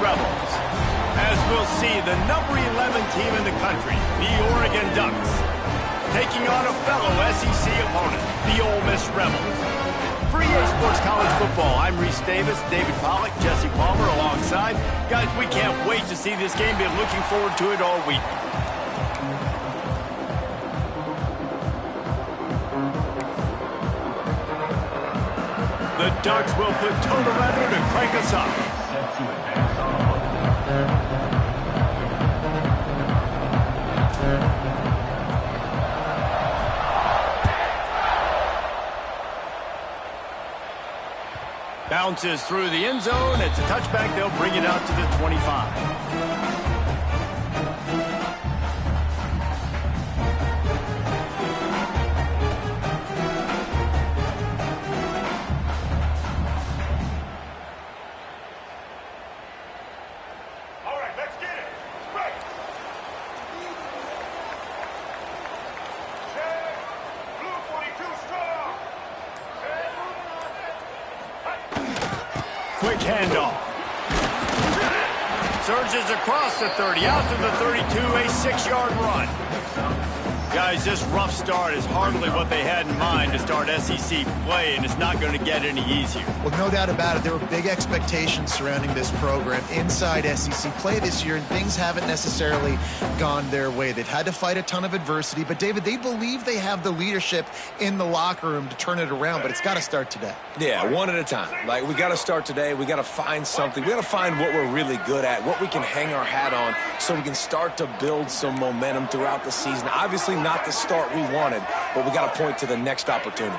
Rebels. As we'll see, the number 11 team in the country, the Oregon Ducks, taking on a fellow SEC opponent, the Ole Miss Rebels. For EA Sports College Football, I'm Reese Davis, David Pollack, Jesse Palmer alongside. Guys, we can't wait to see this game. Been looking forward to it all week. The Ducks will put toe together to crank us up. Bounces through the end zone. It's a touchback. They'll bring it out to the 25. Quick handoff. Surges across the 30, out to the 32, a 6-yard run. Guys, this rough start is hardly what they had in mind to start SEC play, and it's not going to get any easier. Well, no doubt about it. There were big expectations surrounding this program inside SEC play this year, and things haven't necessarily gone their way. They've had to fight a ton of adversity, but, David, they believe they have the leadership in the locker room to turn it around, but it's got to start today. Yeah, one at a time. Like, we got to start today. We got to find something. We got to find what we're really good at, what we can hang our hat on so we can start to build some momentum throughout the season. Obviously, not the start we wanted, but we got to point to the next opportunity.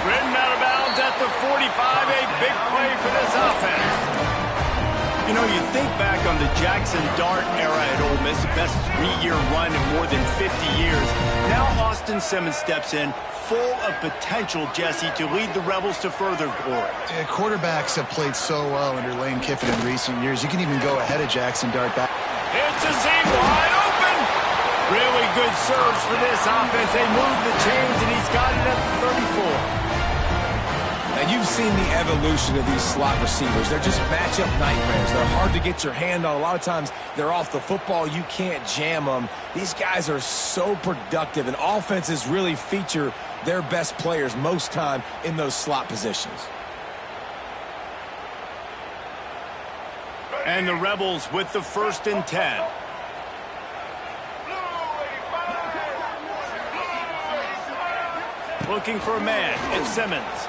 Ridden out of bounds at the 45, a big play for this offense. You know, you think back on the Jackson Dart era at Ole Miss, the best 3-year run in more than 50 years. Now Austin Simmons steps in, full of potential, Jesse, to lead the Rebels to further glory. Yeah, quarterbacks have played so well under Lane Kiffin in recent years. You can even go ahead of Jackson Dart back. It's a seam wide open. Really good surge for this offense. They move the chains, and he's got it at the 34. Now, you've seen the evolution of these slot receivers. They're just matchup nightmares. They're hard to get your hand on. A lot of times, they're off the football. You can't jam them. These guys are so productive, and offenses really feature their best players most time in those slot positions. And the Rebels with the 1st and 10. Looking for a man. It's Simmons.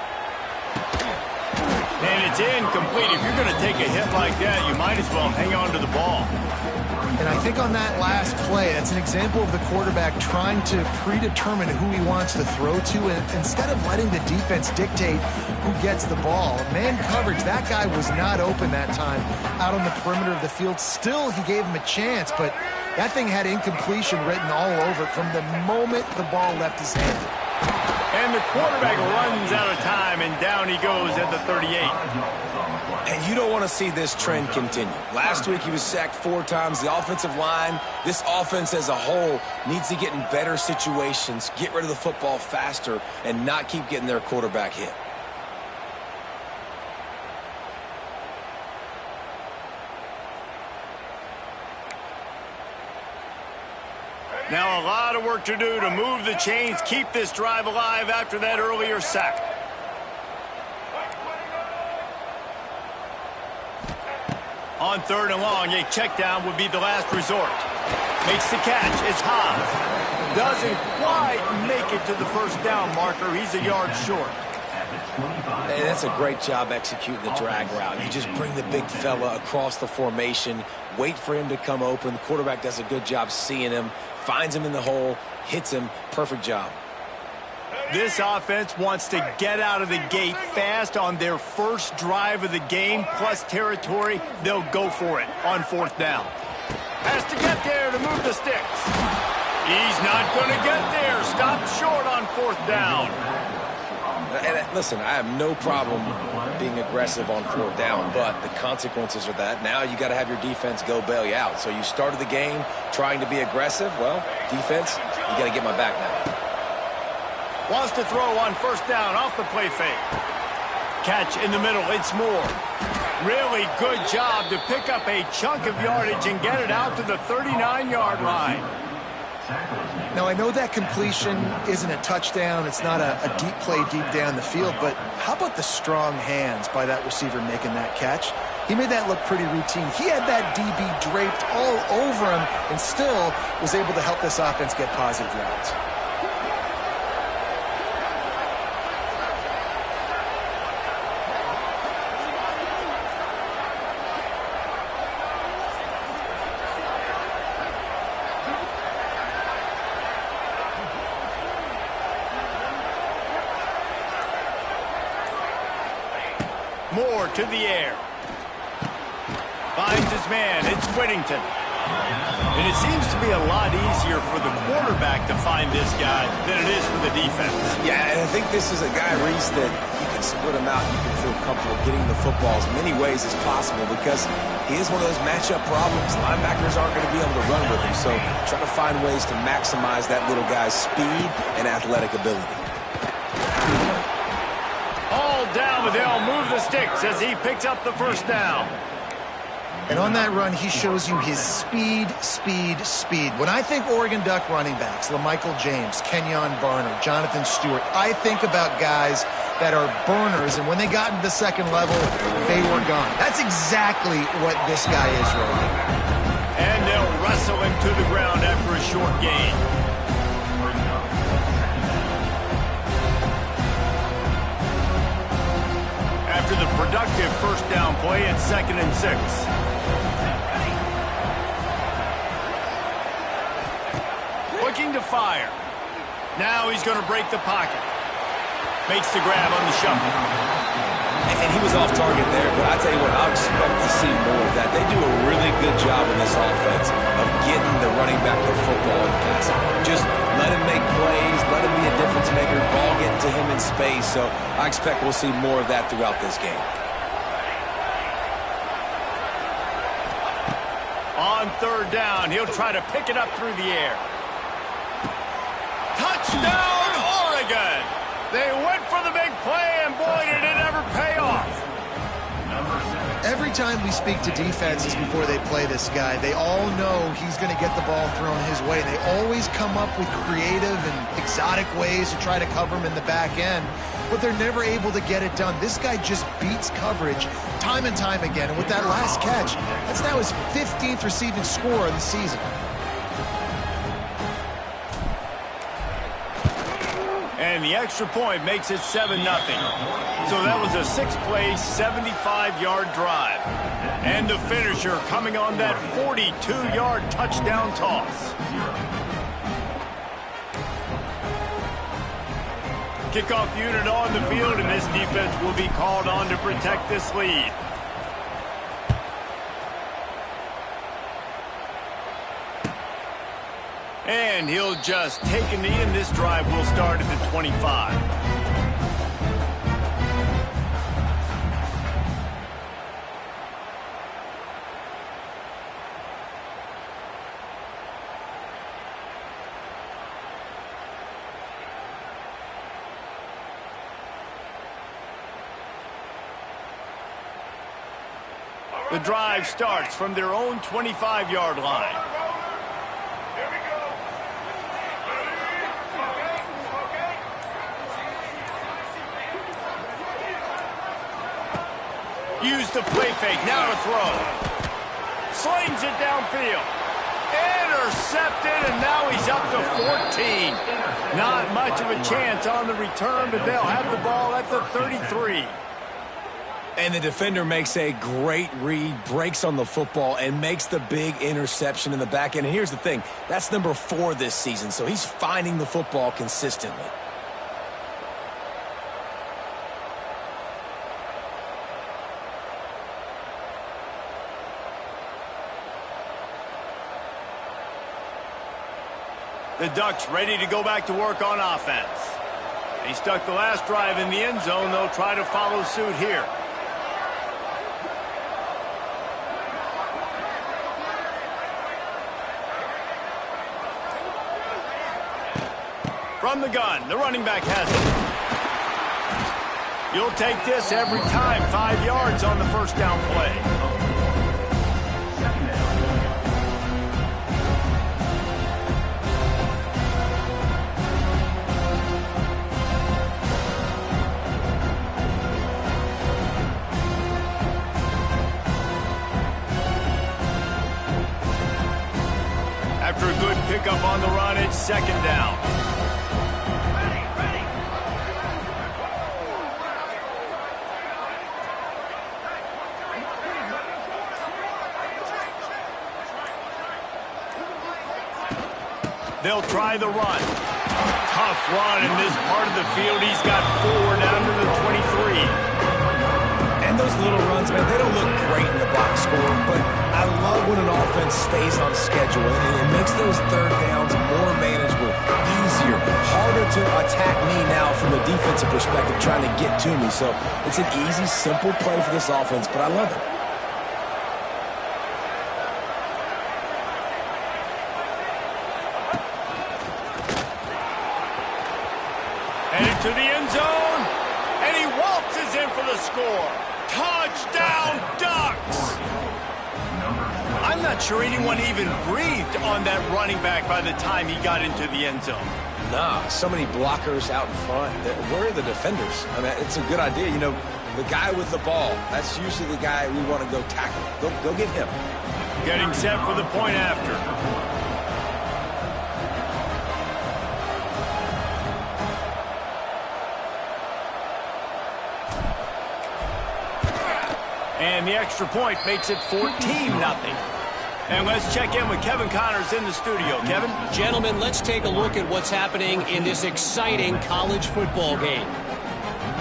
And it's incomplete. If you're going to take a hit like that, you might as well hang on to the ball. And I think on that last play, that's an example of the quarterback trying to predetermine who he wants to throw to, and instead of letting the defense dictate who gets the ball. Man coverage, that guy was not open that time out on the perimeter of the field. Still, he gave him a chance, but that thing had incompletion written all over it from the moment the ball left his hand. And the quarterback runs out of time, and down he goes at the 38. And you don't want to see this trend continue. Last week he was sacked 4 times. The offensive line, this offense as a whole, needs to get in better situations, get rid of the football faster, and not keep getting their quarterback hit. Now a lot of work to do to move the chains, keep this drive alive after that earlier sack. On 3rd and long, a check down would be the last resort. Makes the catch. It's Haas. Doesn't quite make it to the 1st down marker. He's a yard short. Hey, that's a great job executing the drag route. You just bring the big fella across the formation, wait for him to come open. The quarterback does a good job seeing him, finds him in the hole, hits him. Perfect job. This offense wants to get out of the gate fast on their first drive of the game, plus territory. They'll go for it on 4th down. Has to get there to move the sticks. He's not going to get there. Stopped short on 4th down. And listen, I have no problem being aggressive on 4th down, but the consequences are that now you got to have your defense go bail you out. So you started the game trying to be aggressive. Well, defense, you got to get my back now. Wants to throw on first down off the play fake. Catch in the middle. It's Moore. Really good job to pick up a chunk of yardage and get it out to the 39-yard line. Now, I know that completion isn't a touchdown. It's not a deep play deep down the field, but how about the strong hands by that receiver making that catch? He made that look pretty routine. He had that DB draped all over him and still was able to help this offense get positive yards. Moore to the air. Finds his man. It's Whittington. And it seems to be a lot easier for the quarterback to find this guy than it is for the defense. Yeah, and I think this is a guy, Reese, that you can split him out. You can feel comfortable getting the football as many ways as possible because he is one of those matchup problems. Linebackers aren't going to be able to run with him, so try to find ways to maximize that little guy's speed and athletic ability. All down, but they'll move the sticks as he picks up the first down. And on that run, he shows you his speed, speed, speed. When I think Oregon Duck running backs, LaMichael James, Kenyon Barner, Jonathan Stewart, I think about guys that are burners, and when they got into the second level, they were gone. That's exactly what this guy is right now. And they'll wrestle him to the ground after a short gain. After the productive first down play, it's 2nd and 6. Looking to fire. Now he's going to break the pocket. Makes the grab on the shuffle. And he was off target there, but I tell you what, I'll expect to see more of that. They do a really good job in this offense of getting the running back the football and passing him. Just let him make plays, let him be a difference maker, ball getting to him in space. So I expect we'll see more of that throughout this game. On 3rd down, he'll try to pick it up through the air. Touchdown, Oregon! They went for the big play, and boy, did it ever pay off. Every time we speak to defenses before they play this guy, they all know he's going to get the ball thrown his way. They always come up with creative and exotic ways to try to cover him in the back end, but they're never able to get it done. This guy just beats coverage time and time again, and with that last catch, that's now his 15th receiving score of the season. And the extra point makes it 7-0. So that was a 6-play, 75-yard drive. And the finisher coming on that 42-yard touchdown toss. Kickoff unit on the field, and this defense will be called on to protect this lead. And he'll just take a knee, and this drive will start at the 25. The drive starts from their own 25-yard line. Use the play fake, now to throw. Slings it downfield. Intercepted, and now he's up to 14. Not much of a chance on the return, but they'll have the ball at the 33. And the defender makes a great read, breaks on the football, and makes the big interception in the back end. And here's the thing, that's number 4 this season, so he's finding the football consistently. The Ducks ready to go back to work on offense. They stuck the last drive in the end zone. They'll try to follow suit here. From the gun, the running back has it. You'll take this every time. 5 yards on the first down play. After a good pickup on the run, it's second down. They'll try the run. Tough run in this part of the field. He's got 4 down to the 23. And those little runs, man, they don't look great in the box score, but I love when an offense stays on schedule, and it makes those third downs more manageable, easier, harder to attack me now from a defensive perspective trying to get to me. So it's an easy, simple play for this offense, but I love it. Headed to the end zone, and he waltzes in for the score. Touchdown, Ducks! I'm not sure anyone even breathed on that running back by the time he got into the end zone. Nah, so many blockers out in front. Where are the defenders? I mean, it's a good idea. You know, the guy with the ball, that's usually the guy we want to go tackle. Go get him. Getting set for the point after. And the extra point makes it 14-0. And let's check in with Kevin Connors in the studio. Kevin? Gentlemen, let's take a look at what's happening in this exciting college football game.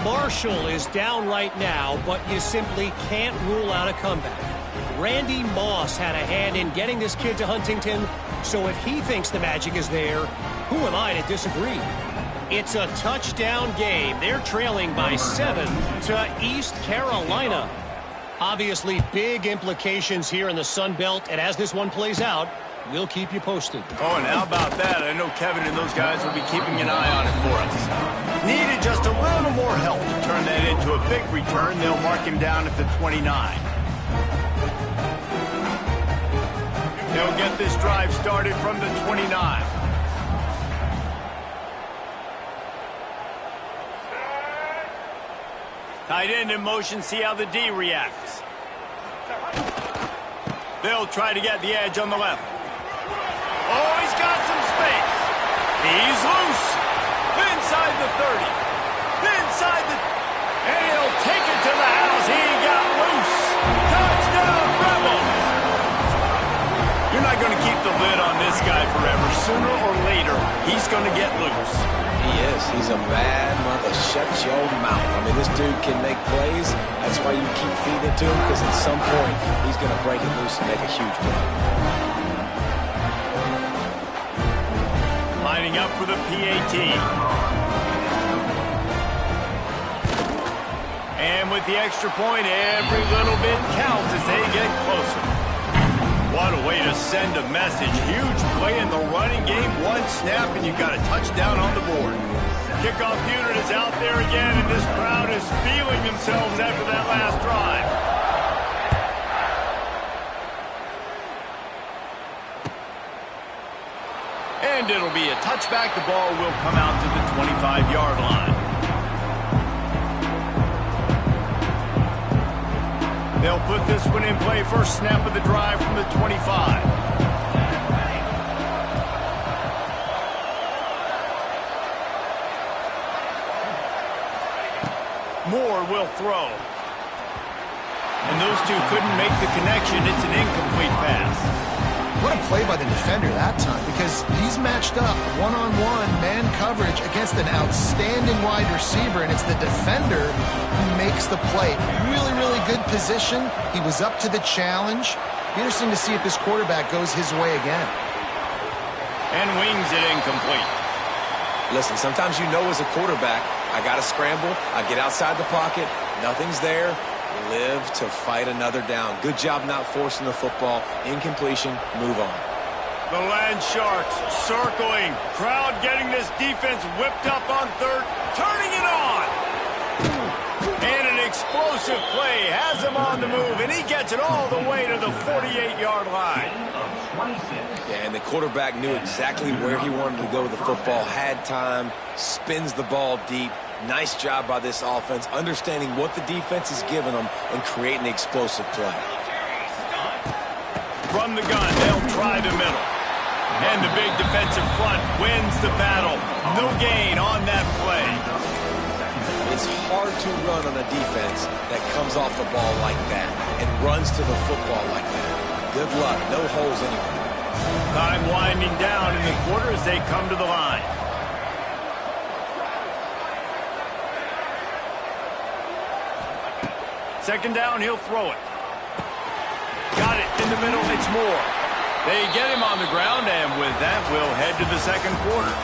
Marshall is down right now, but you simply can't rule out a comeback. Randy Moss had a hand in getting this kid to Huntington, so if he thinks the magic is there, who am I to disagree? It's a touchdown game. They're trailing by 7 to East Carolina. Obviously, big implications here in the Sun Belt, and as this one plays out, we'll keep you posted. Oh, and how about that? I know Kevin and those guys will be keeping an eye on it for us. Needed just a little more help to turn that into a big return. They'll mark him down at the 29. They'll get this drive started from the 29. Tight end in motion, see how the D reacts. They'll try to get the edge on the left. Oh, he's got some space. He's loose. Inside the 30. Inside the... And he'll take it to the house. He got loose. Touchdown, Rebels. You're not going to keep the lid on this guy forever. Sooner or later, he's going to get loose. He is. He's a bad mother. Shut your mouth. I mean, this dude can make plays. That's why you keep feeding it to him, because at some point, he's going to break it loose and make a huge play. Lining up for the PAT. And with the extra point, every little bit counts as they get closer. What a way to send a message. Huge play in the running game. One snap, and you've got a touchdown on the board. Kickoff unit is out there again, and this crowd is feeling themselves after that last drive. And it'll be a touchback. The ball will come out to the 25-yard line. They'll put this one in play. First snap of the drive from the 25. Moore will throw. And those two couldn't make the connection. It's an incomplete pass. What a play by the defender that time, because he's matched up one-on-one man coverage against an outstanding wide receiver, and it's the defender who makes the play. Really, really good position. He was up to the challenge. Interesting to see if this quarterback goes his way again. And wings it incomplete. Listen, sometimes you know as a quarterback, I got to scramble, I get outside the pocket, nothing's there, live to fight another down. Good job not forcing the football. Incompletion, move on. The Land Sharks circling. Crowd getting this defense whipped up on third. Turning it on. And an explosive play has him on the move, and he gets it all the way to the 48-yard line. Yeah, and the quarterback knew exactly where he wanted to go with the football, had time, spins the ball deep. Nice job by this offense, understanding what the defense is giving them and creating the explosive play. From the gun, they'll try the middle. And the big defensive front wins the battle. No gain on that play. It's hard to run on a defense that comes off the ball like that and runs to the football like that. Good luck. No holes anywhere. Time winding down in the quarter as they come to the line. Second down, he'll throw it. Got it in the middle, it's Moore. They get him on the ground, and with that, we'll head to the second quarter.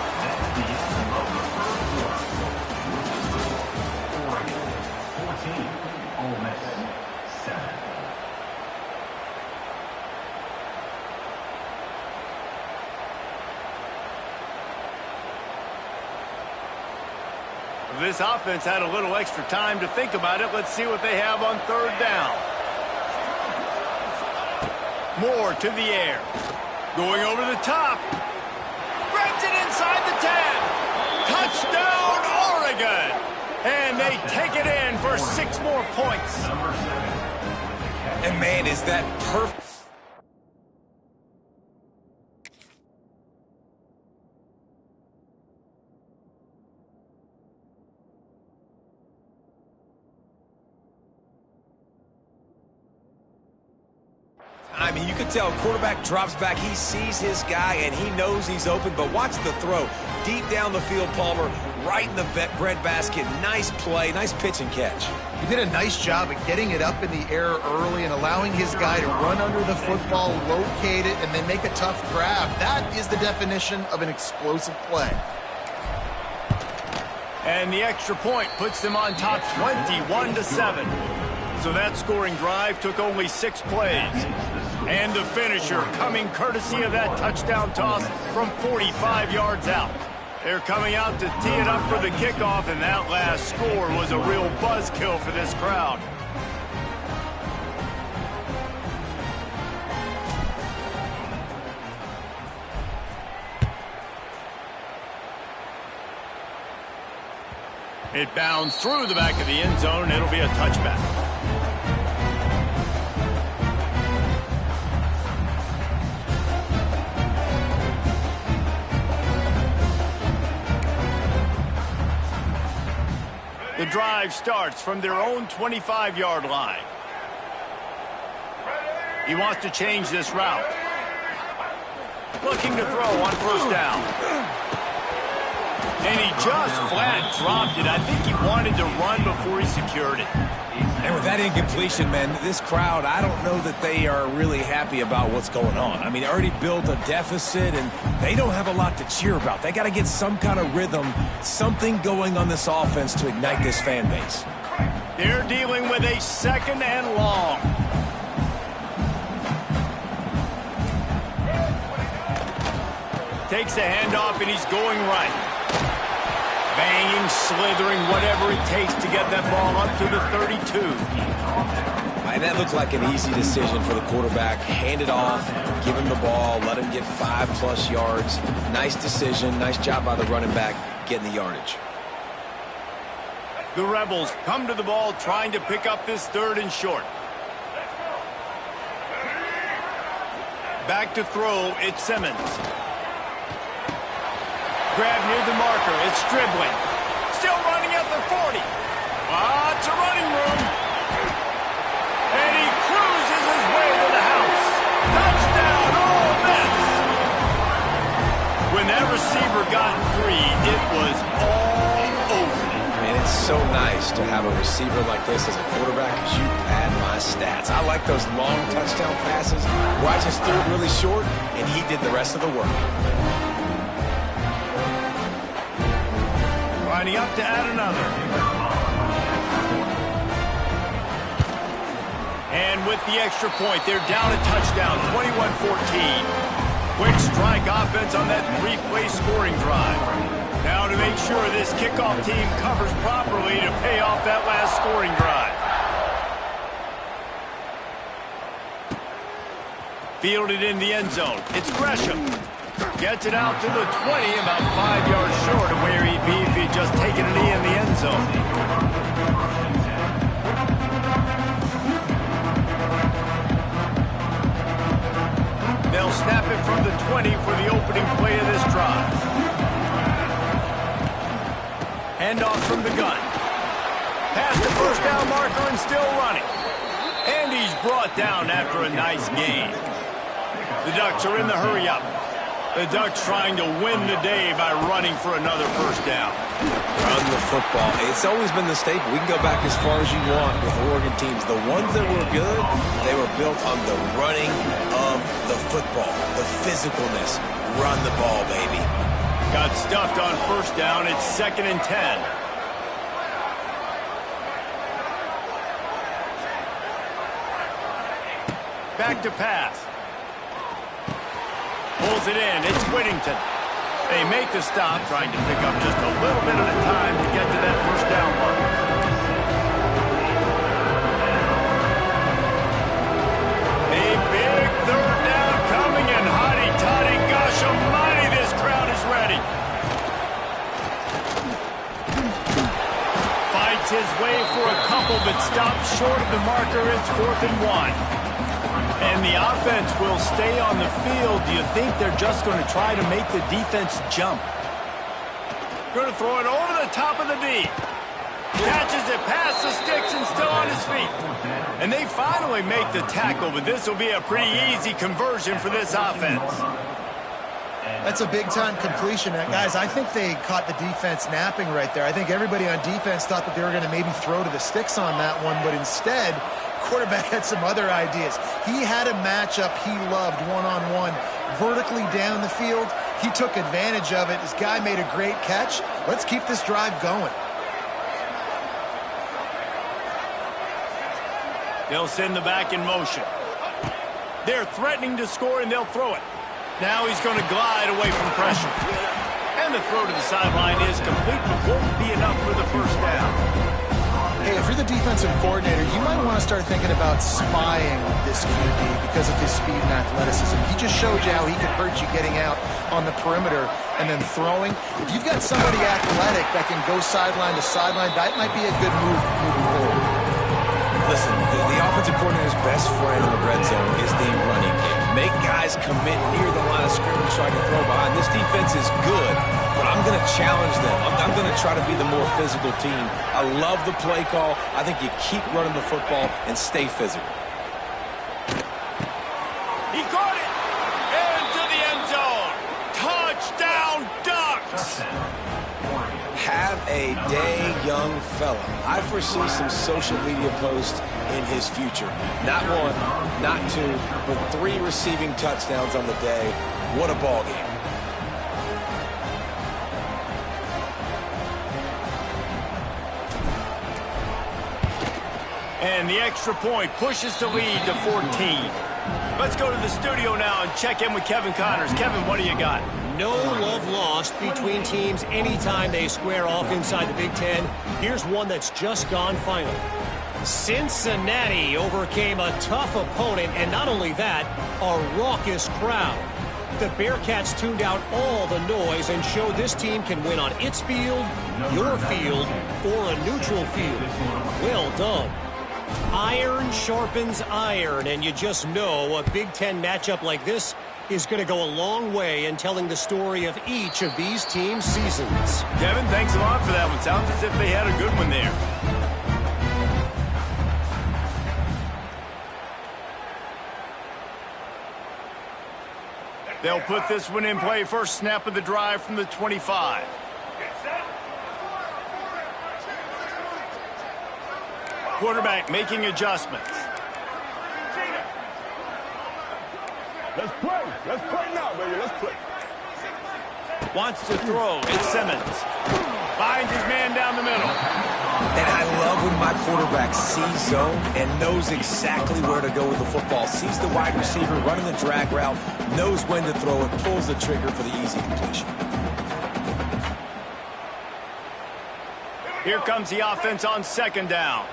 This offense had a little extra time to think about it. Let's see what they have on third down. Moore to the air. Going over the top. Grabs it inside the 10. Touchdown, Oregon. And they take it in for 6 more points. And, man, is that perfect. I mean, you can tell quarterback drops back. He sees his guy, and he knows he's open. But watch the throw. Deep down the field, Palmer, right in the breadbasket. Nice play, nice pitch and catch. He did a nice job of getting it up in the air early and allowing his guy to run under the football, locate it, and then make a tough grab. That is the definition of an explosive play. And the extra point puts them on top 21-7. So that scoring drive took only 6 plays. And the finisher coming courtesy of that touchdown toss from 45 yards out. They're coming out to tee it up for the kickoff, and that last score was a real buzzkill for this crowd. It bounds through the back of the end zone. It'll be a touchback. The drive starts from their own 25-yard line. He wants to change this route. Looking to throw on first down. And he just flat dropped it. I think he wanted to run before he secured it. And with that incompletion, man, this crowd, I don't know that they are really happy about what's going on. I mean, they already built a deficit, and they don't have a lot to cheer about. They got to get some kind of rhythm, something going on this offense to ignite this fan base. They're dealing with a second and long. Takes a handoff, and he's going right. Banging, slithering, whatever it takes to get that ball up to the 32. And that looked like an easy decision for the quarterback. Hand it off, give him the ball, let him get 5+ yards. Nice decision, nice job by the running back getting the yardage. The Rebels come to the ball trying to pick up this third and short. Back to throw, it's Simmons. Grab near the marker. It's dribbling. Still running at the 40. Lots of running room. And he cruises his way to the house. Touchdown, Ole Miss. When that receiver got free, it was all over. And it's so nice to have a receiver like this as a quarterback because you pad my stats. I like those long touchdown passes where I just threw it really short and he did the rest of the work. Lining up to add another. And with the extra point, they're down a touchdown, 21-14. Quick strike offense on that three-play scoring drive. Now to make sure this kickoff team covers properly to pay off that last scoring drive. Fielded in the end zone. It's Gresham. Gets it out to the 20, about 5 yards short of where he'd be if he'd just taken a knee in the end zone. They'll snap it from the 20 for the opening play of this drive. Handoff from the gun. Past the first down marker and still running. And he's brought down after a nice gain. The Ducks are in the hurry-up. The Ducks trying to win the day by running for another first down. Run the football. It's always been the staple. We can go back as far as you want with Oregon teams. The ones that were good, they were built on the running of the football, the physicalness. Run the ball, baby. Got stuffed on first down. It's 2nd and 10. Back to pass. Pulls it in. It's Whittington. They make the stop, trying to pick up just a little bit at a time to get to that first down mark. A big third down coming, and hotty-toddy, gosh almighty, this crowd is ready. Fights his way for a couple, but stops short of the marker. It's 4th and 1. And the offense will stay on the field. Do you think they're just going to try to make the defense jump? Going to throw it over the top of the D. Catches it past the sticks and still on his feet. And they finally make the tackle, but this will be a pretty easy conversion for this offense. That's a big-time completion. Guys, I think they caught the defense napping right there. I think everybody on defense thought that they were going to maybe throw to the sticks on that one, but instead, quarterback had some other ideas. He had a matchup he loved one-on-one vertically down the field. He took advantage of it. This guy made a great catch. Let's keep this drive going. They'll send the back in motion. They're threatening to score, and they'll throw it. Now he's going to glide away from pressure. And the throw to the sideline is complete, but won't be enough for the first down. Hey, if you're the defensive coordinator, you might want to start thinking about spying this QB because of his speed and athleticism. He just showed you how he can hurt you getting out on the perimeter and then throwing. If you've got somebody athletic that can go sideline to sideline, that might be a good move moving forward. Listen, the offensive coordinator's best friend in the red zone is the running game. Make guys commit near the line of scrimmage so I can throw behind. This defense is good, but I'm going to challenge them. I'm going to try to be the more physical team. I love the play call. I think you keep running the football and stay physical. He caught it! Into the end zone! Touchdown, Ducks! Have a day, young fella. I foresee some social media posts in his future. Not one, not two, but 3 receiving touchdowns on the day. What a ball game. And the extra point pushes the lead to 14. Let's go to the studio now and check in with Kevin Connors. Kevin, what do you got? No love lost between teams anytime they square off inside the Big Ten. Here's one that's just gone final. Cincinnati overcame a tough opponent, and not only that, a raucous crowd. The Bearcats tuned out all the noise and showed this team can win on its field, your field, or a neutral field. Well done. Iron sharpens iron, and you just know a Big Ten matchup like this is going to go a long way in telling the story of each of these teams' seasons. Kevin, thanks a lot for that one. Sounds as if they had a good one there. They'll put this one in play. First snap of the drive from the 25. Quarterback making adjustments. Let's play. Let's play now, baby. Let's play. Wants to throw. It's Simmons. Finds his man down the middle. And I love love when my quarterback sees zone and knows exactly where to go with the football. Sees the wide receiver running the drag route, knows when to throw it, pulls the trigger for the easy completion. Here comes the offense on second down.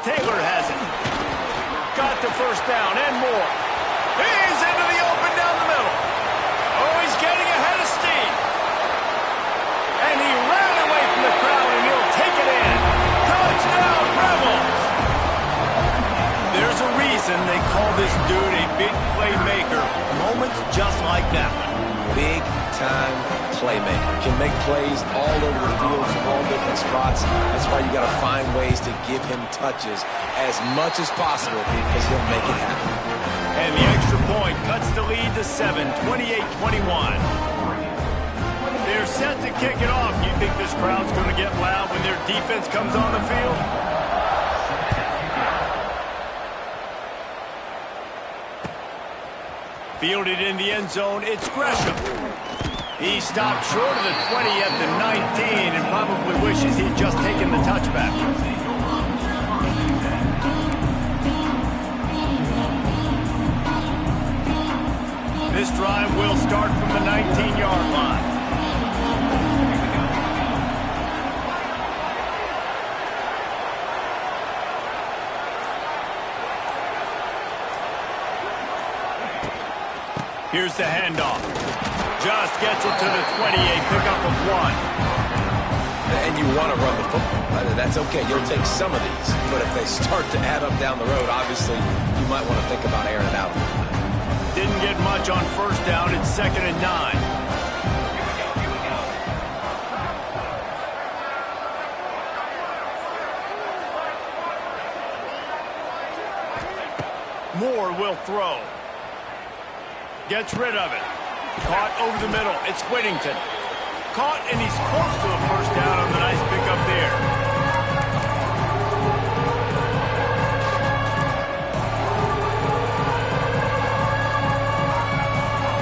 Taylor has it. Got the first down and more. He's into the open down the middle. Oh, he's getting ahead of steam. And he ran away from the crowd, and he'll take it in. Touchdown, Rebels! There's a reason they call this dude a big playmaker. Moments just like that one. Big-time playmaker. Can make plays all over the field from all different spots. That's why you got to find ways to give him touches as much as possible because he'll make it happen. And the extra point cuts the lead to 7, 28-21. They're set to kick it off. You think this crowd's going to get loud when their defense comes on the field? Fielded in the end zone, it's Gresham. He stopped short of the 20 at the 19 and probably wishes he'd just taken the touchback. This drive will start from the 19-yard line. Here's the handoff. Just gets it to the 28, pickup of 1. And you want to run the football. That's okay. You'll take some of these. But if they start to add up down the road, obviously, you might want to think about airing it out. Didn't get much on first down. It's 2nd and 9. Moore will throw. Gets rid of it. Caught over the middle. It's Whittington. Caught, and he's close to a first down on the nice pickup there.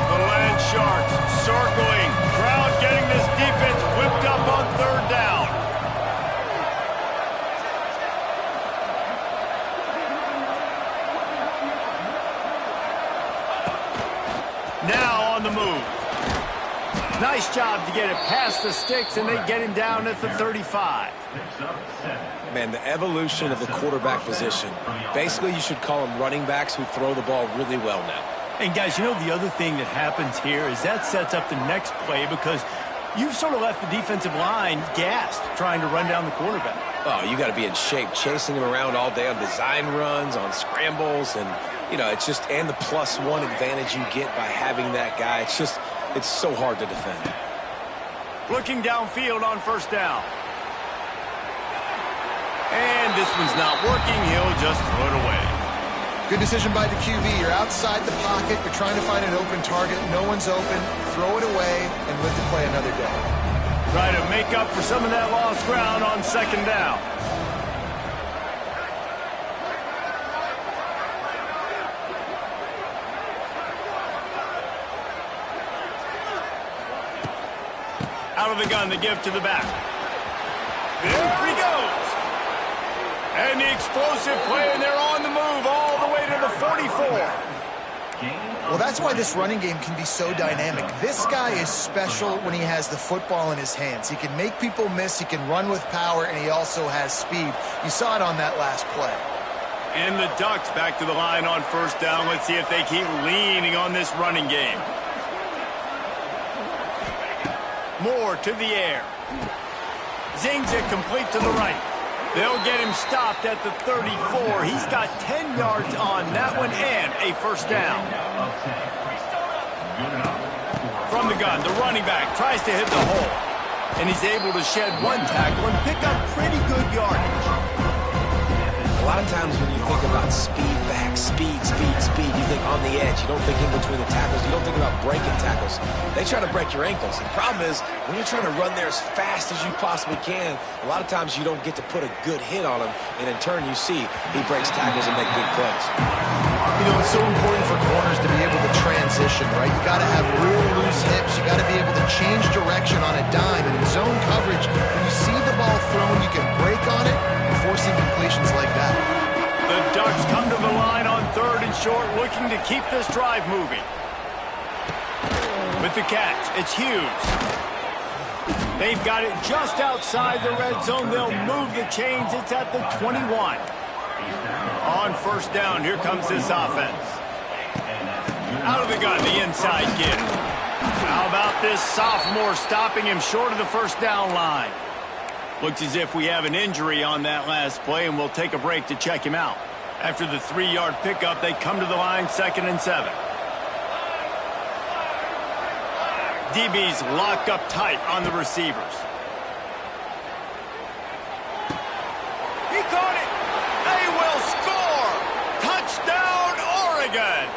The Land Sharks circling. Crowd getting this defense whipped up on 3rd down. Now on the move. Nice job to get it past the sticks, and they get him down at the 35. Man, the evolution of the quarterback position. Basically, you should call them running backs who throw the ball really well now. And guys, you know the other thing that happens here is that sets up the next play because you've sort of left the defensive line gassed trying to run down the quarterback. Oh, you got to be in shape, chasing him around all day on design runs, on scrambles, and you know, it's just, and the +1 advantage you get by having that guy. It's just, it's so hard to defend. Looking downfield on first down. And this one's not working. He'll just throw it away. Good decision by the QB. You're outside the pocket. You're trying to find an open target. No one's open. Throw it away and live to play another day. Try to make up for some of that lost ground on 2nd down. Out of the gun, the give to the back. There he goes. And the explosive play, and they're on the move all the way to the 44. Well, that's why this running game can be so dynamic. This guy is special when he has the football in his hands. He can make people miss, he can run with power, and he also has speed. You saw it on that last play. And the Ducks back to the line on first down. Let's see if they keep leaning on this running game. Moore to the air. Zings it complete to the right. They'll get him stopped at the 34. He's got 10 yards on that one and a first down. From the gun, the running back tries to hit the hole. And he's able to shed one tackle and pick up pretty good yardage. A lot of times when you think about speed back, speed, you think on the edge. You don't think in between the tackles. You don't think about breaking tackles. They try to break your ankles. The problem is when you're trying to run there as fast as you possibly can, a lot of times you don't get to put a good hit on him, and in turn you see he breaks tackles and make big plays. You know, it's so important for corners to be able to transition, right? You got to have real loose hips. You got to be able to change direction on a dime. short, looking to keep this drive moving. With the catch, it's Hughes. They've got it just outside the red zone. They'll move the chains. It's at the 21. On first down, here comes this offense. Out of the gun, the inside give. How about this sophomore stopping him short of the first down line? Looks as if we have an injury on that last play, and we'll take a break to check him out. After the 3-yard pickup, they come to the line, 2nd and 7. DB's locked up tight on the receivers. He caught it. They will score. Touchdown, Oregon.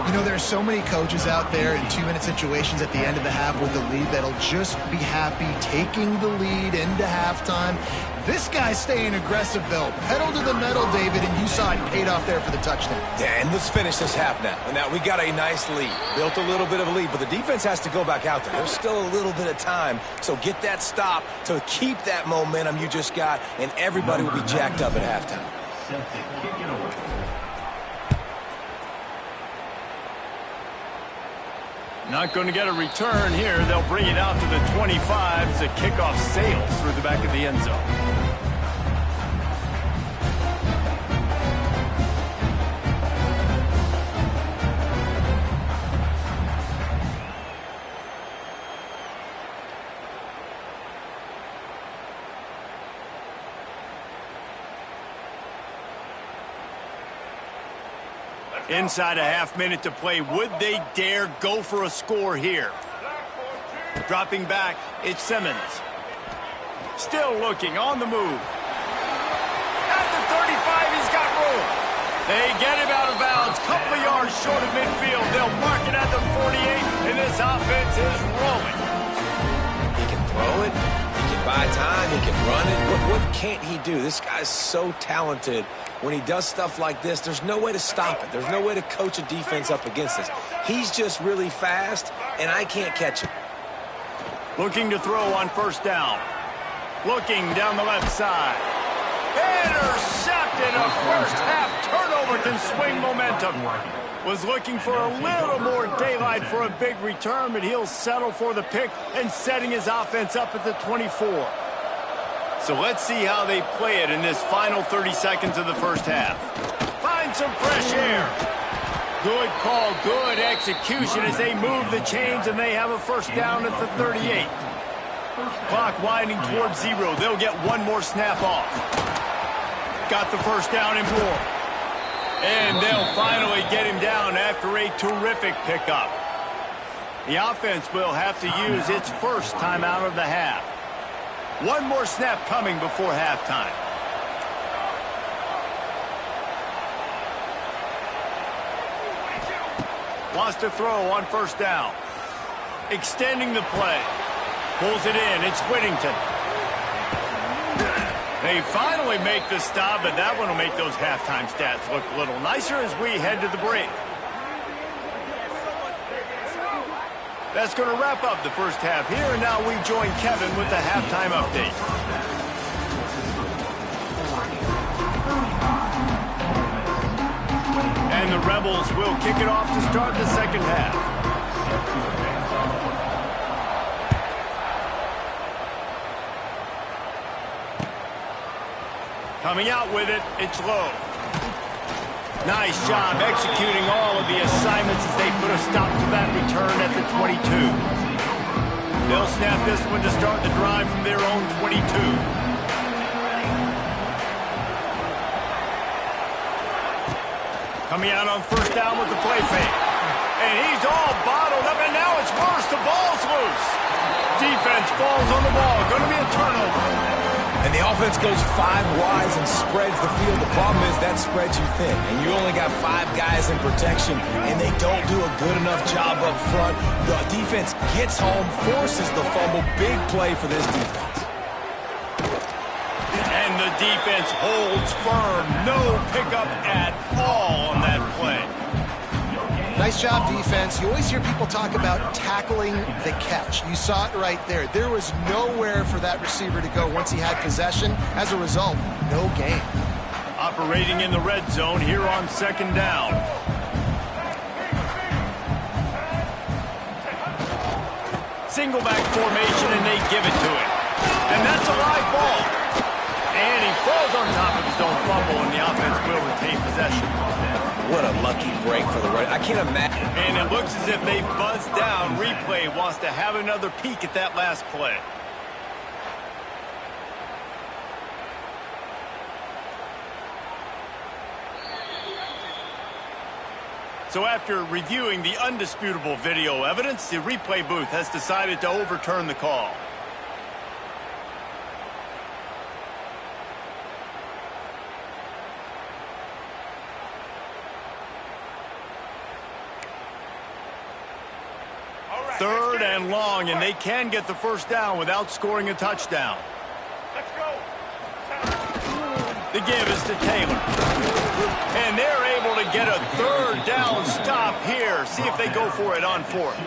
You know, there's so many coaches out there in 2-minute situations at the end of the half with the lead that'll just be happy taking the lead into halftime. This guy's staying aggressive, though. Pedal to the metal, David, and you saw it paid off there for the touchdown. Yeah, and let's finish this half now. And now we got a nice lead. Built a little bit of a lead, but the defense has to go back out there. There's still a little bit of time, so get that stop to keep that momentum you just got, and everybody will be jacked up at halftime. Not going to get a return here. They'll bring it out to the 25 as the kickoff sails through the back of the end zone. Inside a half minute to play. Would they dare go for a score here? Dropping back, it's Simmons. Still looking, on the move. At the 35, he's got room. They get him out of bounds. Couple of yards short of midfield. They'll mark it at the 48, and this offense is rolling. He can throw it. He can buy time. He can run it. What can't he do? This guy's so talented. When he does stuff like this, there's no way to stop it. There's no way to coach a defense up against this. He's just really fast, and I can't catch him. Looking to throw on first down. Looking down the left side. Intercepted. A first half turnover can swing momentum. Was looking for a little more daylight for a big return, but he'll settle for the pick and setting his offense up at the 24. So let's see how they play it in this final 30 seconds of the first half. Find some fresh air. Good call, good execution as they move the chains, and they have a first down at the 38. Clock winding towards 0. They'll get one more snap off. Got the first down and more. And they'll finally get him down after a terrific pickup. The offense will have to use its first timeout of the half. One more snap coming before halftime. Wants to throw on first down. Extending the play. Pulls it in. It's Whittington. They finally make the stop, but that one will make those halftime stats look a little nicer as we head to the break. That's going to wrap up the first half here, and now we join Kevin with the halftime update. And the Rebels will kick it off to start the second half. Coming out with it, it's Lowe. Nice job executing all of the assignments as they put a stop to that return at the 22. They'll snap this one to start the drive from their own 22. Coming out on first down with the play fake. And he's all bottled up, and now it's worse. The ball's loose. Defense falls on the ball. Going to be a turnover. And the offense goes 5 wide and spreads the field. The problem is that spreads you thin, and you only got 5 guys in protection, and they don't do a good enough job up front. The defense gets home, forces the fumble. Big play for this defense. And the defense holds firm. No pickup at all on that play. Nice job, defense. You always hear people talk about tackling the catch. You saw it right there. There was nowhere for that receiver to go once he had possession. As a result, no gain. A operating in the red zone here on second down. Single back formation, and they give it to him. And that's a live ball. And he falls on top of his own fumble, and the offense will retain possession. What a lucky break for the right. I can't imagine. And it looks as if they buzzed down. Replay wants to have another peek at that last play. So after reviewing the undisputable video evidence, the replay booth has decided to overturn the call. Third and long, and they can get the first down without scoring a touchdown. Let's go. The give is to Taylor. And they're able to get a third down stop here. See if they go for it on fourth.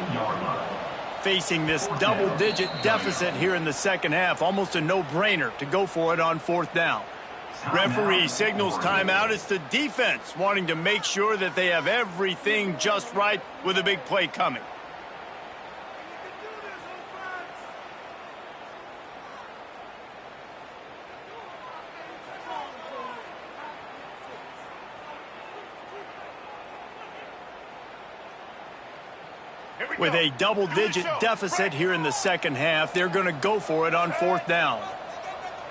Facing this double-digit deficit here in the second half, almost a no-brainer to go for it on fourth down. Referee signals timeout. It's the defense wanting to make sure that they have everything just right with a big play coming. With a double-digit deficit here in the second half, they're going to go for it on fourth down.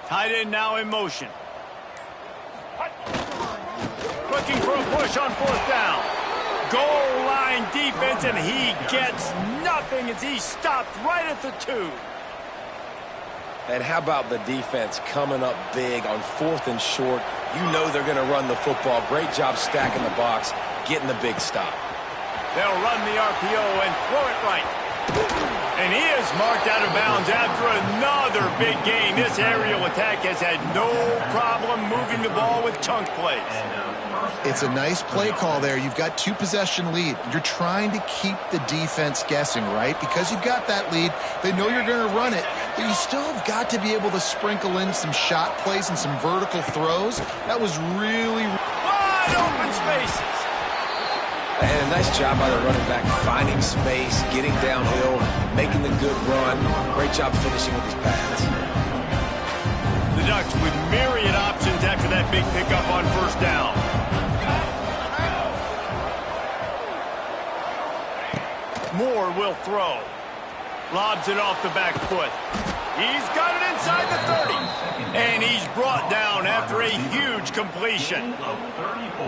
Tight end now in motion. Looking for a push on fourth down. Goal line defense, and he gets nothing as he stopped right at the 2. And how about the defense coming up big on fourth and short? You know they're going to run the football. Great job stacking the box, getting the big stop. They'll run the RPO and throw it right. And he is marked out of bounds after another big gain. This aerial attack has had no problem moving the ball with chunk plays. It's a nice play call there. You've got 2-possession lead. You're trying to keep the defense guessing, right? Because you've got that lead. They know you're going to run it, but you still have got to be able to sprinkle in some shot plays and some vertical throws. That was really wide open spaces. And a nice job by the running back, finding space, getting downhill, making the good run. Great job finishing with his pass. The Ducks with myriad options after that big pickup on first down. Moore will throw. Lobs it off the back foot. He's got it inside the 30. And he's brought down after a huge completion.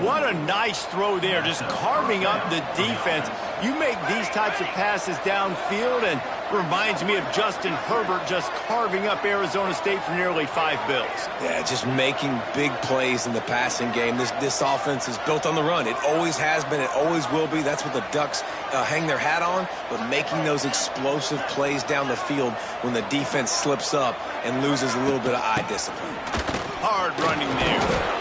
What a nice throw there, just carving up the defense. You make these types of passes downfield, and reminds me of Justin Herbert just carving up Arizona State for nearly 5 bills. Yeah, just making big plays in the passing game. This offense is built on the run. It always has been. It always will be. That's what the Ducks hang their hat on, but making those explosive plays down the field when the defense slips up and loses a little bit of eye discipline. Hard running there.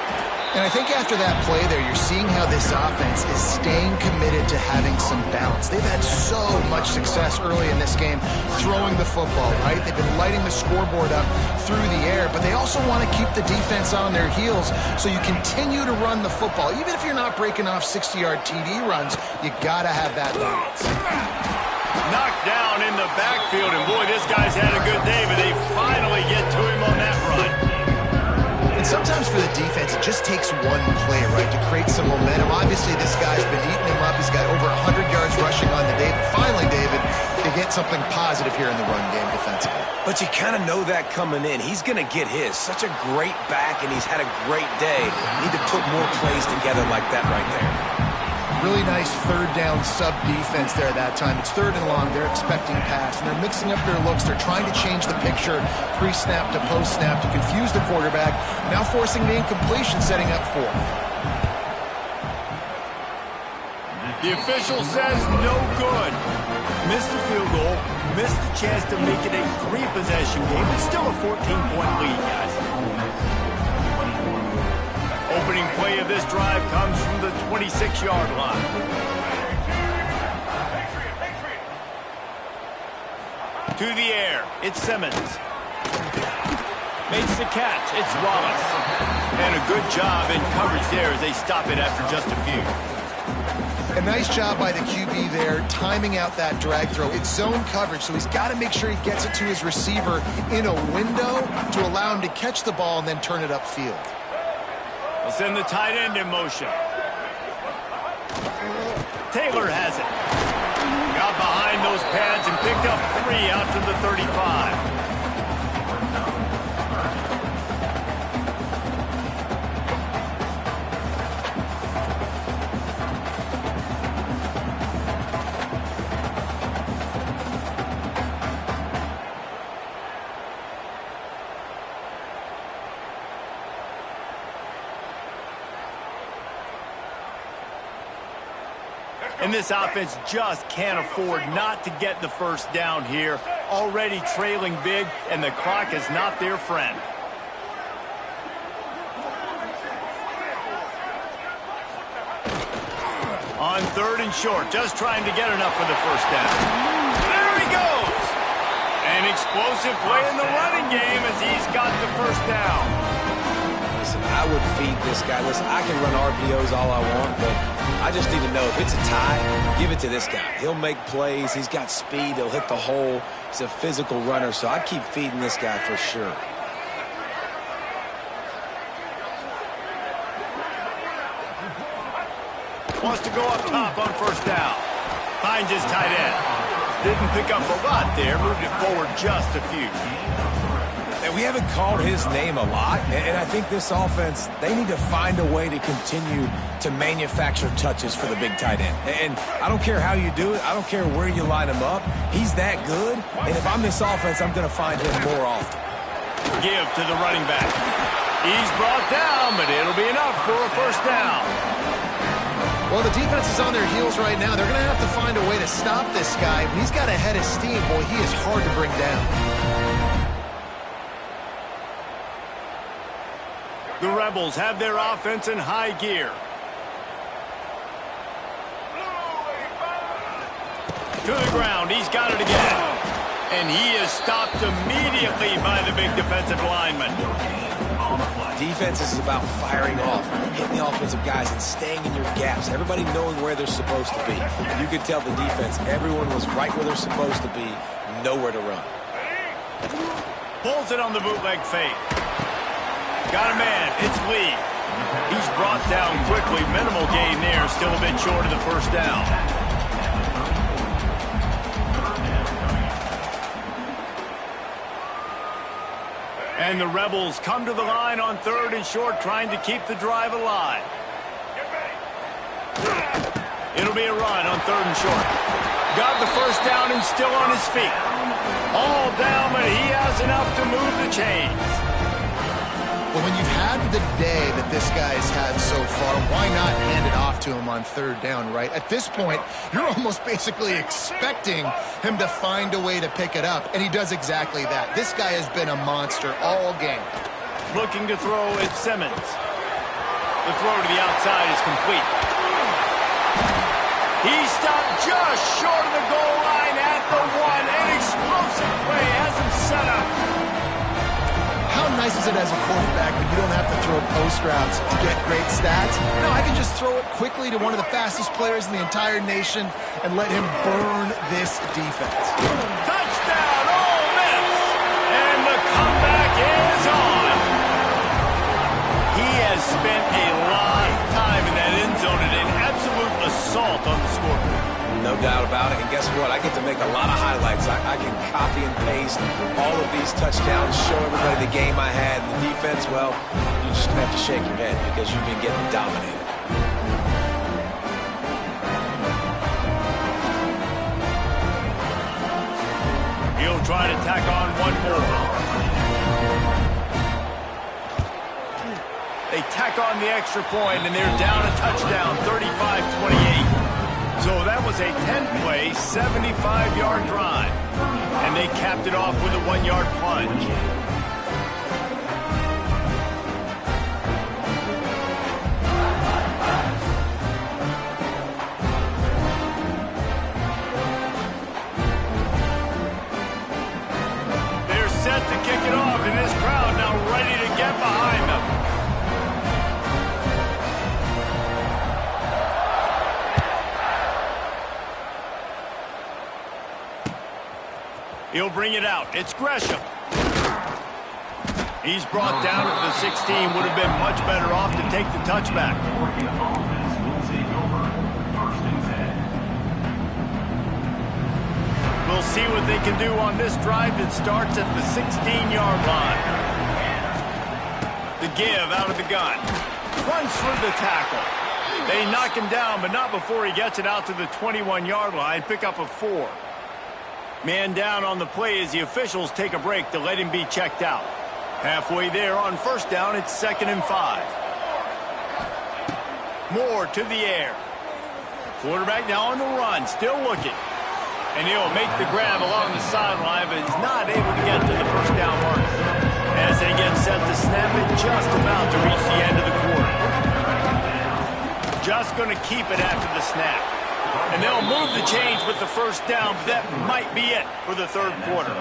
And I think after that play there, you're seeing how this offense is staying committed to having some balance. They've had so much success early in this game throwing the football, right? They've been lighting the scoreboard up through the air, but they also want to keep the defense on their heels, so you continue to run the football. Even if you're not breaking off 60-yard TD runs, you got to have that balance. Knocked down in the backfield, and boy, this guy's had a good day, but they finally get to him on that run. And sometimes for the defense, it just takes one play, right, to create some momentum. Obviously, this guy's been eating him up. He's got over 100 yards rushing on the day. But finally, David, they get something positive here in the run game defensively. But you kind of know that coming in. He's going to get his. Such a great back, and he's had a great day. Need to put more plays together like that right there. Really nice third down sub defense there that time. It's third and long. They're expecting pass, and they're mixing up their looks. They're trying to change the picture pre-snap to post-snap to confuse the quarterback, now forcing the incompletion, setting up fourth. The official says no good. Missed the field goal, missed the chance to make it a 3-possession game. It's still a 14-point lead, guys. Opening play of this drive comes from the 26-yard line. To the air, it's Simmons. Makes the catch, it's Wallace. And a good job in coverage there as they stop it after just a few. A nice job by the QB there, timing out that drag throw. It's zone coverage, so he's got to make sure he gets it to his receiver in a window to allow him to catch the ball and then turn it upfield. We'll send the tight end in motion. Taylor has it. Got behind those pads and picked up 3 out to the 35. And this offense just can't afford not to get the first down here. Already trailing big, and the clock is not their friend. On 3rd and short, just trying to get enough for the first down. There he goes! An explosive play in the running game as he's got the first down. Listen, I would feed this guy. Listen, I can run RPOs all I want, but I just need to know if it's a tie, give it to this guy. He'll make plays. He's got speed. He'll hit the hole. He's a physical runner, so I'd keep feeding this guy for sure. Wants to go up top on first down. Finds his tight end. Didn't pick up a lot there. Moved it forward just a few. And we haven't called his name a lot, and I think this offense, they need to find a way to continue to manufacture touches for the big tight end. And I don't care how you do it. I don't care where you line him up. He's that good, and if I'm this offense, I'm going to find him more often. Give to the running back. He's brought down, but it'll be enough for a first down. Well, the defense is on their heels right now. They're going to have to find a way to stop this guy. When he's got a head of steam, boy, he is hard to bring down. The Rebels have their offense in high gear. To the ground, he's got it again. And he is stopped immediately by the big defensive lineman. Defense is about firing off, hitting the offensive guys and staying in your gaps. Everybody knowing where they're supposed to be. You could tell the defense, everyone was right where they're supposed to be, nowhere to run. Pulls it on the bootleg fake. Got a man, it's Lee. He's brought down quickly. Minimal gain there, still a bit short of the first down. And the Rebels come to the line on 3rd and short, trying to keep the drive alive. It'll be a run on 3rd and short. Got the first down and still on his feet. All down, but he has enough to move the chains. Well, when you've had the day that this guy's had so far, why not hand it off to him on 3rd down, right? At this point, you're almost basically expecting him to find a way to pick it up, and he does exactly that. This guy has been a monster all game. Looking to throw at Simmons. The throw to the outside is complete. He stopped just short of the goal line at the 1. An explosive play has him set up. How nice is it as a quarterback when you don't have to throw post routes to get great stats? No, I can just throw it quickly to one of the fastest players in the entire nation and let him burn this defense. Touchdown, Ole Miss! And the comeback is on. He has spent a lot of time in that end zone and an absolute assault on the scoreboard. No doubt about it. And guess what? I get to make a lot of highlights. I can copy and paste all of these touchdowns, show everybody the game I had. And the defense, well, you just have to shake your head because you've been getting dominated. He'll try to tack on one more. They tack on the extra point, and they're down a touchdown, 35-28. So that was a 10-play, 75-yard drive. And they capped it off with a 1-yard plunge. They're set to kick it off, and this crowd now ready to get behind them. He'll bring it out. It's Gresham. He's brought down at the 16. Would have been much better off to take the touchback. We'll see what they can do on this drive that starts at the 16-yard line. The give out of the gun. Runs through the tackle. They knock him down, but not before he gets it out to the 21-yard line. Pick up a 4. Man down on the play as the officials take a break to let him be checked out. Halfway there on first down, it's 2nd and 5. Moore to the air. Quarterback now on the run, still looking. And he'll make the grab along the sideline, but he's not able to get to the first down marker. As they get set to snap it, just about to reach the end of the quarter. Just going to keep it after the snap. And they'll move the chains with the first down, but that might be it for the third quarter.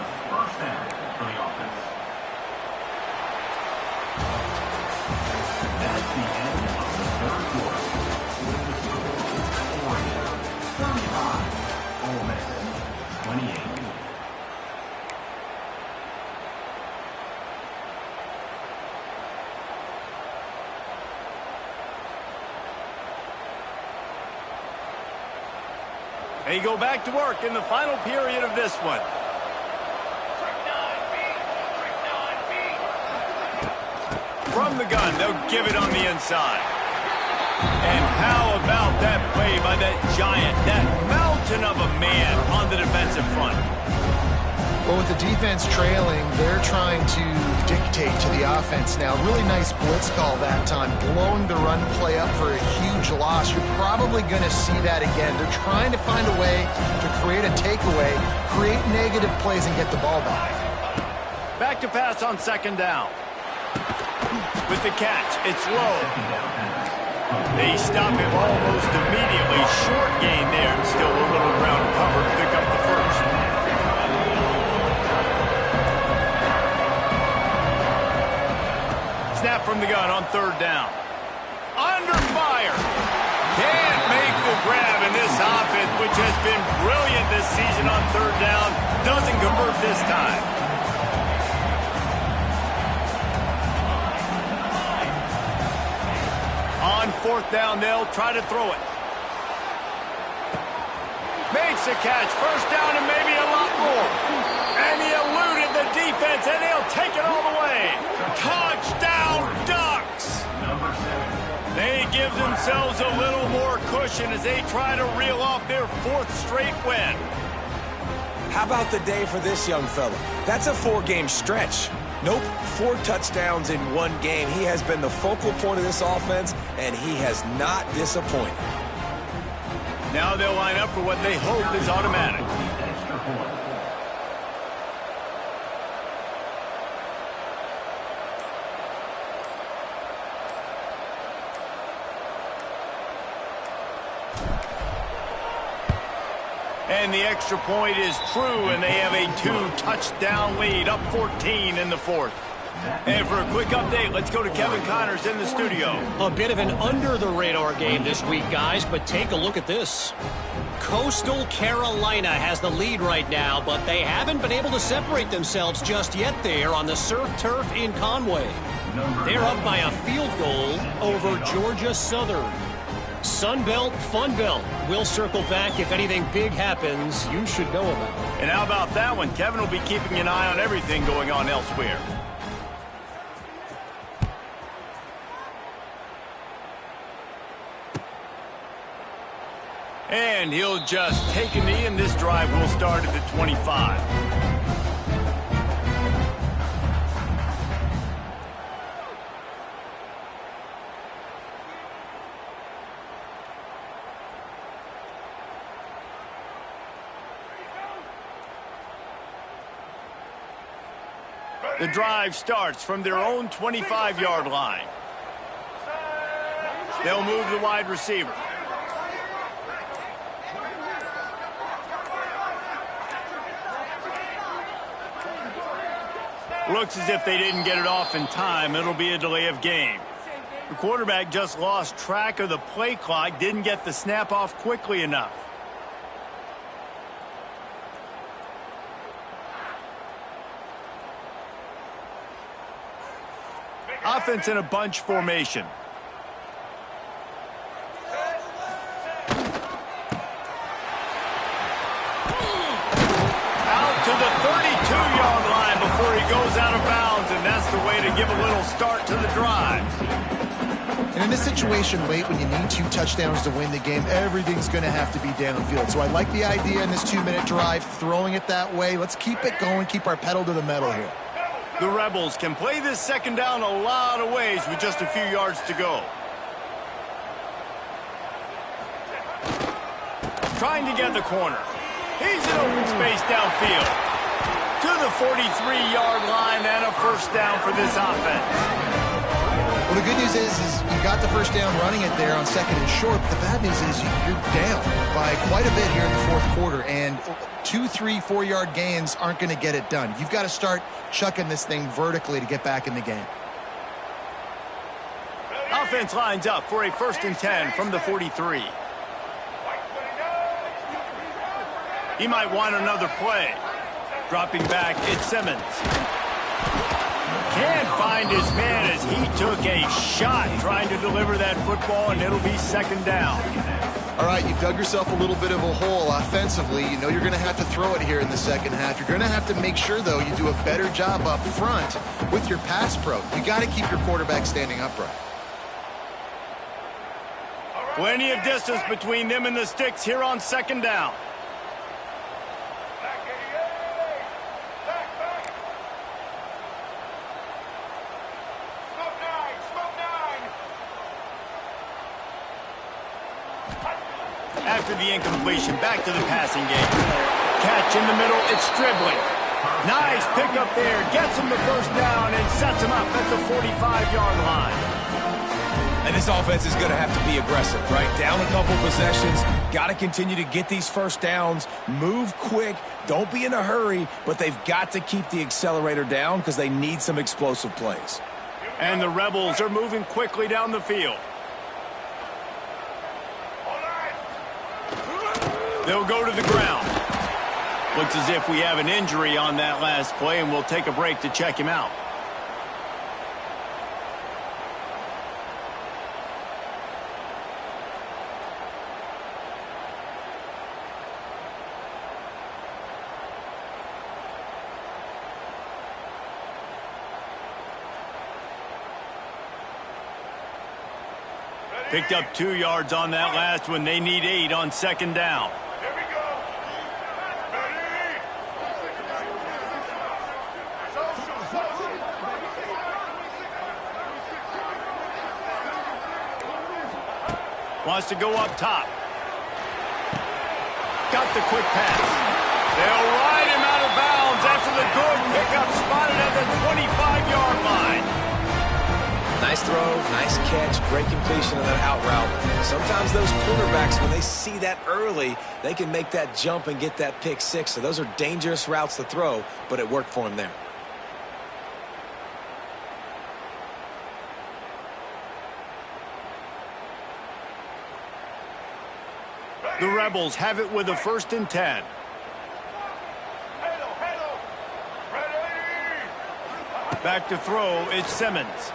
They go back to work in the final period of this one. From the gun, they'll give it on the inside. And how about that play by that giant, that mountain of a man on the defensive front? Well, with the defense trailing, they're trying to dictate to the offense now. Really nice blitz call that time, blowing the run play up for a huge loss. You're probably going to see that again. They're trying to find a way to create a takeaway, create negative plays, and get the ball back. Back to pass on 2nd down. With the catch, it's low. They stop him almost immediately. Short gain there, and still a little ground to cover to pick up the first. Snap from the gun on 3rd down. Under fire. Can't make the grab in this offense, which has been brilliant this season on 3rd down. Doesn't convert this time. On 4th down, they'll try to throw it. Makes a catch. First down and maybe a lot more. And he eluded the defense, and they'll take it all the way. Touchdown, Ducks! They give themselves a little more cushion as they try to reel off their 4th straight win. How about the day for this young fella? That's a 4-game stretch. Nope, 4 touchdowns in 1 game. He has been the focal point of this offense, and he has not disappointed. Now they'll line up for what they hope is automatic. And the extra point is true, and they have a 2-touchdown lead, up 14 in the 4th. And for a quick update, let's go to Kevin Connors in the studio. A bit of an under-the-radar game this week, guys, but take a look at this. Coastal Carolina has the lead right now, but they haven't been able to separate themselves just yet there on the surf turf in Conway. They're up by a field goal over Georgia Southern. Sunbelt, Funbelt. We'll circle back if anything big happens you should know about. And how about that one? Kevin will be keeping an eye on everything going on elsewhere. And he'll just take a knee, and this drive will start at the 25. The drive starts from their own 25-yard line. They'll move the wide receiver. Looks as if they didn't get it off in time. It'll be a delay of game. The quarterback just lost track of the play clock, didn't get the snap off quickly enough. Offense in a bunch formation. Out to the 32-yard line before he goes out of bounds, and that's the way to give a little start to the drive. And in this situation late when you need 2 touchdowns to win the game, everything's going to have to be downfield. So I like the idea in this 2-minute drive, throwing it that way. Let's keep it going, keep our pedal to the metal here. The Rebels can play this second down a lot of ways with just a few yards to go. Trying to get the corner. He's in open space downfield. To the 43-yard line and a first down for this offense. Well, the good news is you got the first down running it there on 2nd and short. But the bad news is you're down by quite a bit here in the 4th quarter. And 2, 3, 4-yard gains aren't going to get it done. You've got to start chucking this thing vertically to get back in the game. Offense lines up for a 1st and 10 from the 43. He might want another play. Dropping back, it's Simmons. Can't find his man as he took a shot trying to deliver that football, and it'll be 2nd down. All right, you've dug yourself a little bit of a hole offensively. You know you're going to have to throw it here in the 2nd half. You're going to have to make sure, though, you do a better job up front with your pass pro. You got to keep your quarterback standing upright. Plenty of distance between them and the sticks here on 2nd down. After the incompletion, back to the passing game. Catch in the middle, it's dribbling. Nice pickup there, gets him the first down and sets him up at the 45-yard line. And this offense is going to have to be aggressive, right? Down a couple possessions, got to continue to get these first downs, move quick, don't be in a hurry, but they've got to keep the accelerator down because they need some explosive plays. And the Rebels are moving quickly down the field. They'll go to the ground. Looks as if we have an injury on that last play, and we'll take a break to check him out. Picked up 2 yards on that last one. They need 8 on 2nd down. Wants to go up top. Got the quick pass. They'll ride him out of bounds after the good pickup spotted at the 25-yard line. Nice throw, nice catch, great completion of that out route. Sometimes those quarterbacks, when they see that early, they can make that jump and get that pick six. So those are dangerous routes to throw, but it worked for him there. The Rebels have it with a 1st and 10. Back to throw, it's Simmons.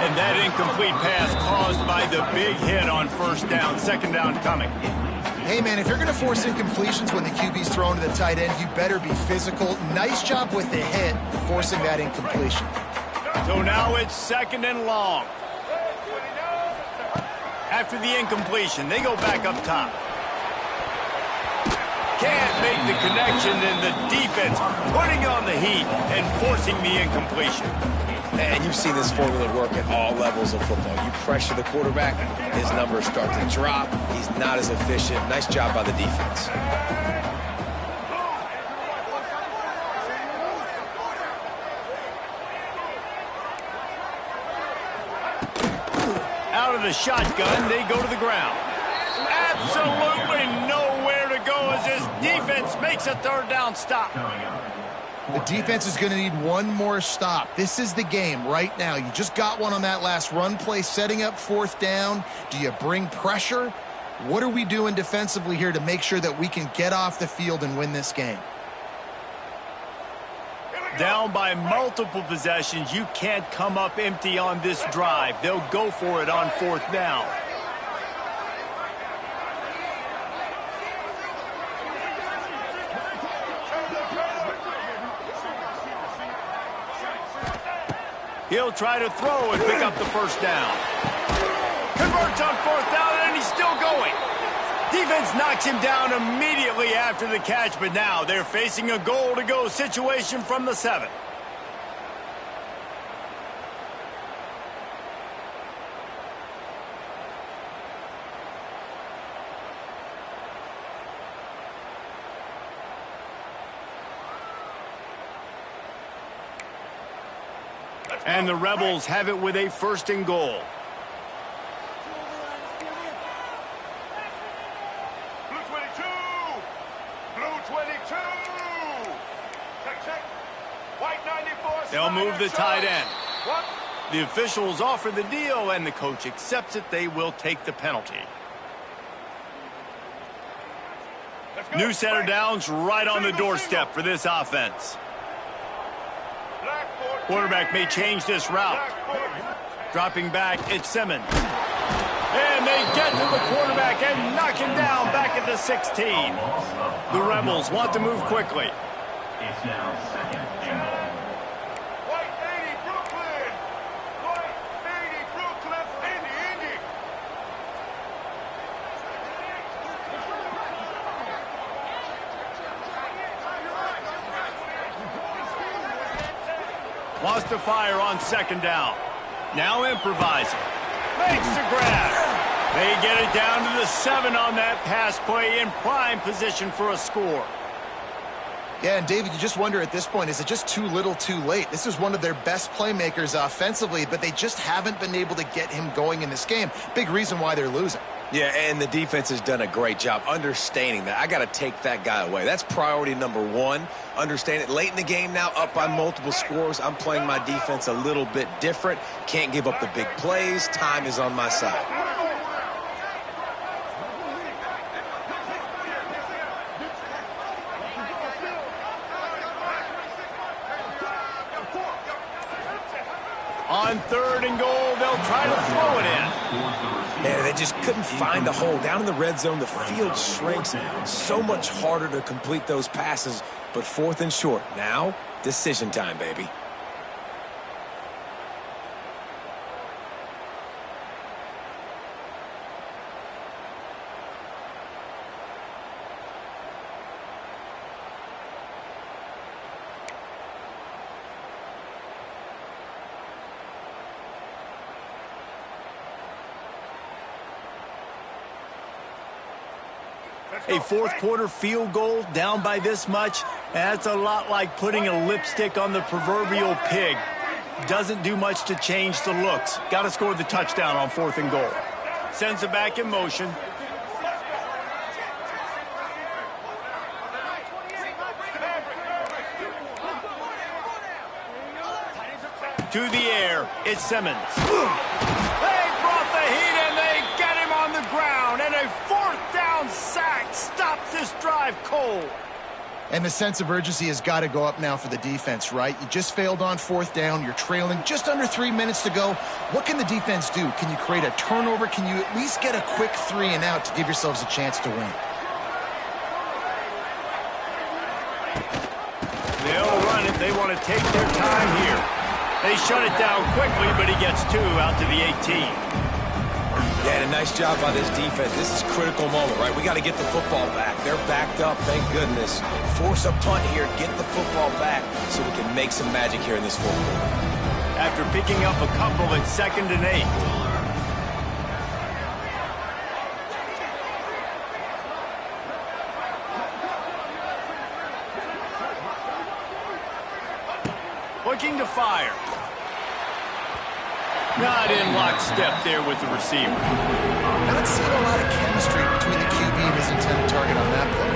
And that incomplete pass caused by the big hit on 1st down. 2nd down coming. Hey, man, if you're going to force incompletions when the QB's thrown to the tight end, you better be physical. Nice job with the hit, forcing that incompletion. So now it's 2nd and long. After the incompletion, they go back up top. Can't make the connection, and the defense putting on the heat and forcing the incompletion. And you've seen this formula work at all levels of football. You pressure the quarterback, his numbers start to drop. He's not as efficient. Nice job by the defense. Out of the shotgun, they go to the ground. Absolutely nowhere to go as his defense makes a 3rd down stop. The defense is going to need one more stop. This is the game right now. You just got one on that last run play, setting up 4th down. Do you bring pressure? What are we doing defensively here to make sure that we can get off the field and win this game? Down by multiple possessions, you can't come up empty on this drive. They'll go for it on 4th down. He'll try to throw and pick up the 1st down. Converts on 4th down, and he's still going. Defense knocks him down immediately after the catch, but now they're facing a goal-to-go situation from the 7. And the Rebels have it with a 1st and goal. They'll move the tight end. The officials offer the deal, and the coach accepts it. They will take the penalty. New set of downs right on the doorstep for this offense. Quarterback may change this route. Dropping back, it's Simmons. And they get to the quarterback and knock him down back at the 16. The Rebels want to move quickly. It's now 2nd and goal. White 80, Brooklyn! White 80, Brooklyn! Indy! Wants to fire on 2nd down. Now improvising. Makes the grab. They get it down to the 7 on that pass play, in prime position for a score. Yeah, and David, you just wonder at this point, is it just too little too late? This is one of their best playmakers offensively, but they just haven't been able to get him going in this game. Big reason why they're losing. Yeah, and the defense has done a great job understanding that. I got to take that guy away. That's priority number 1. Understand it. Late in the game now, up by multiple scores. I'm playing my defense a little bit different. Can't give up the big plays. Time is on my side. On 3rd and goal, they'll try to throw it in. Man, they just couldn't find the hole. Down in the red zone, the field shrinks. So much harder to complete those passes, but 4th and short. Now, decision time, baby. A 4th quarter field goal down by this much, that's a lot like putting a lipstick on the proverbial pig. Doesn't do much to change the looks. Got to score the touchdown on 4th and goal. Sends it back in motion. To the air, it's Simmons. They brought the heat and they get him on the ground, and a 4th down sack stops this drive cold. And the sense of urgency has got to go up now for the defense, right? You just failed on 4th down. You're trailing just under 3 minutes to go. What can the defense do? Can you create a turnover? Can you at least get a quick 3 and out to give yourselves a chance to win? They'll run it. They want to take their time here. They shut it down quickly, but he gets 2 out to the 18. Yeah, and a nice job by this defense. This is a critical moment, right? We got to get the football back. They're backed up, thank goodness. Force a punt here, get the football back so we can make some magic here in this 4th quarter. After picking up a couple at 2nd and 8. Looking to fire. Not in lockstep there with the receiver. Not seeing a lot of chemistry between the QB and his intended target on that play.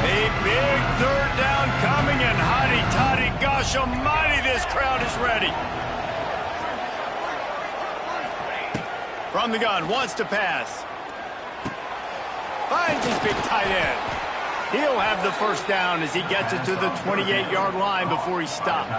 A big 3rd down coming, and hotty-toddy, gosh gosh almighty, this crowd is ready. From the gun, wants to pass. Finds his big tight end. He'll have the first down as he gets it to the 28-yard line before he's stopped.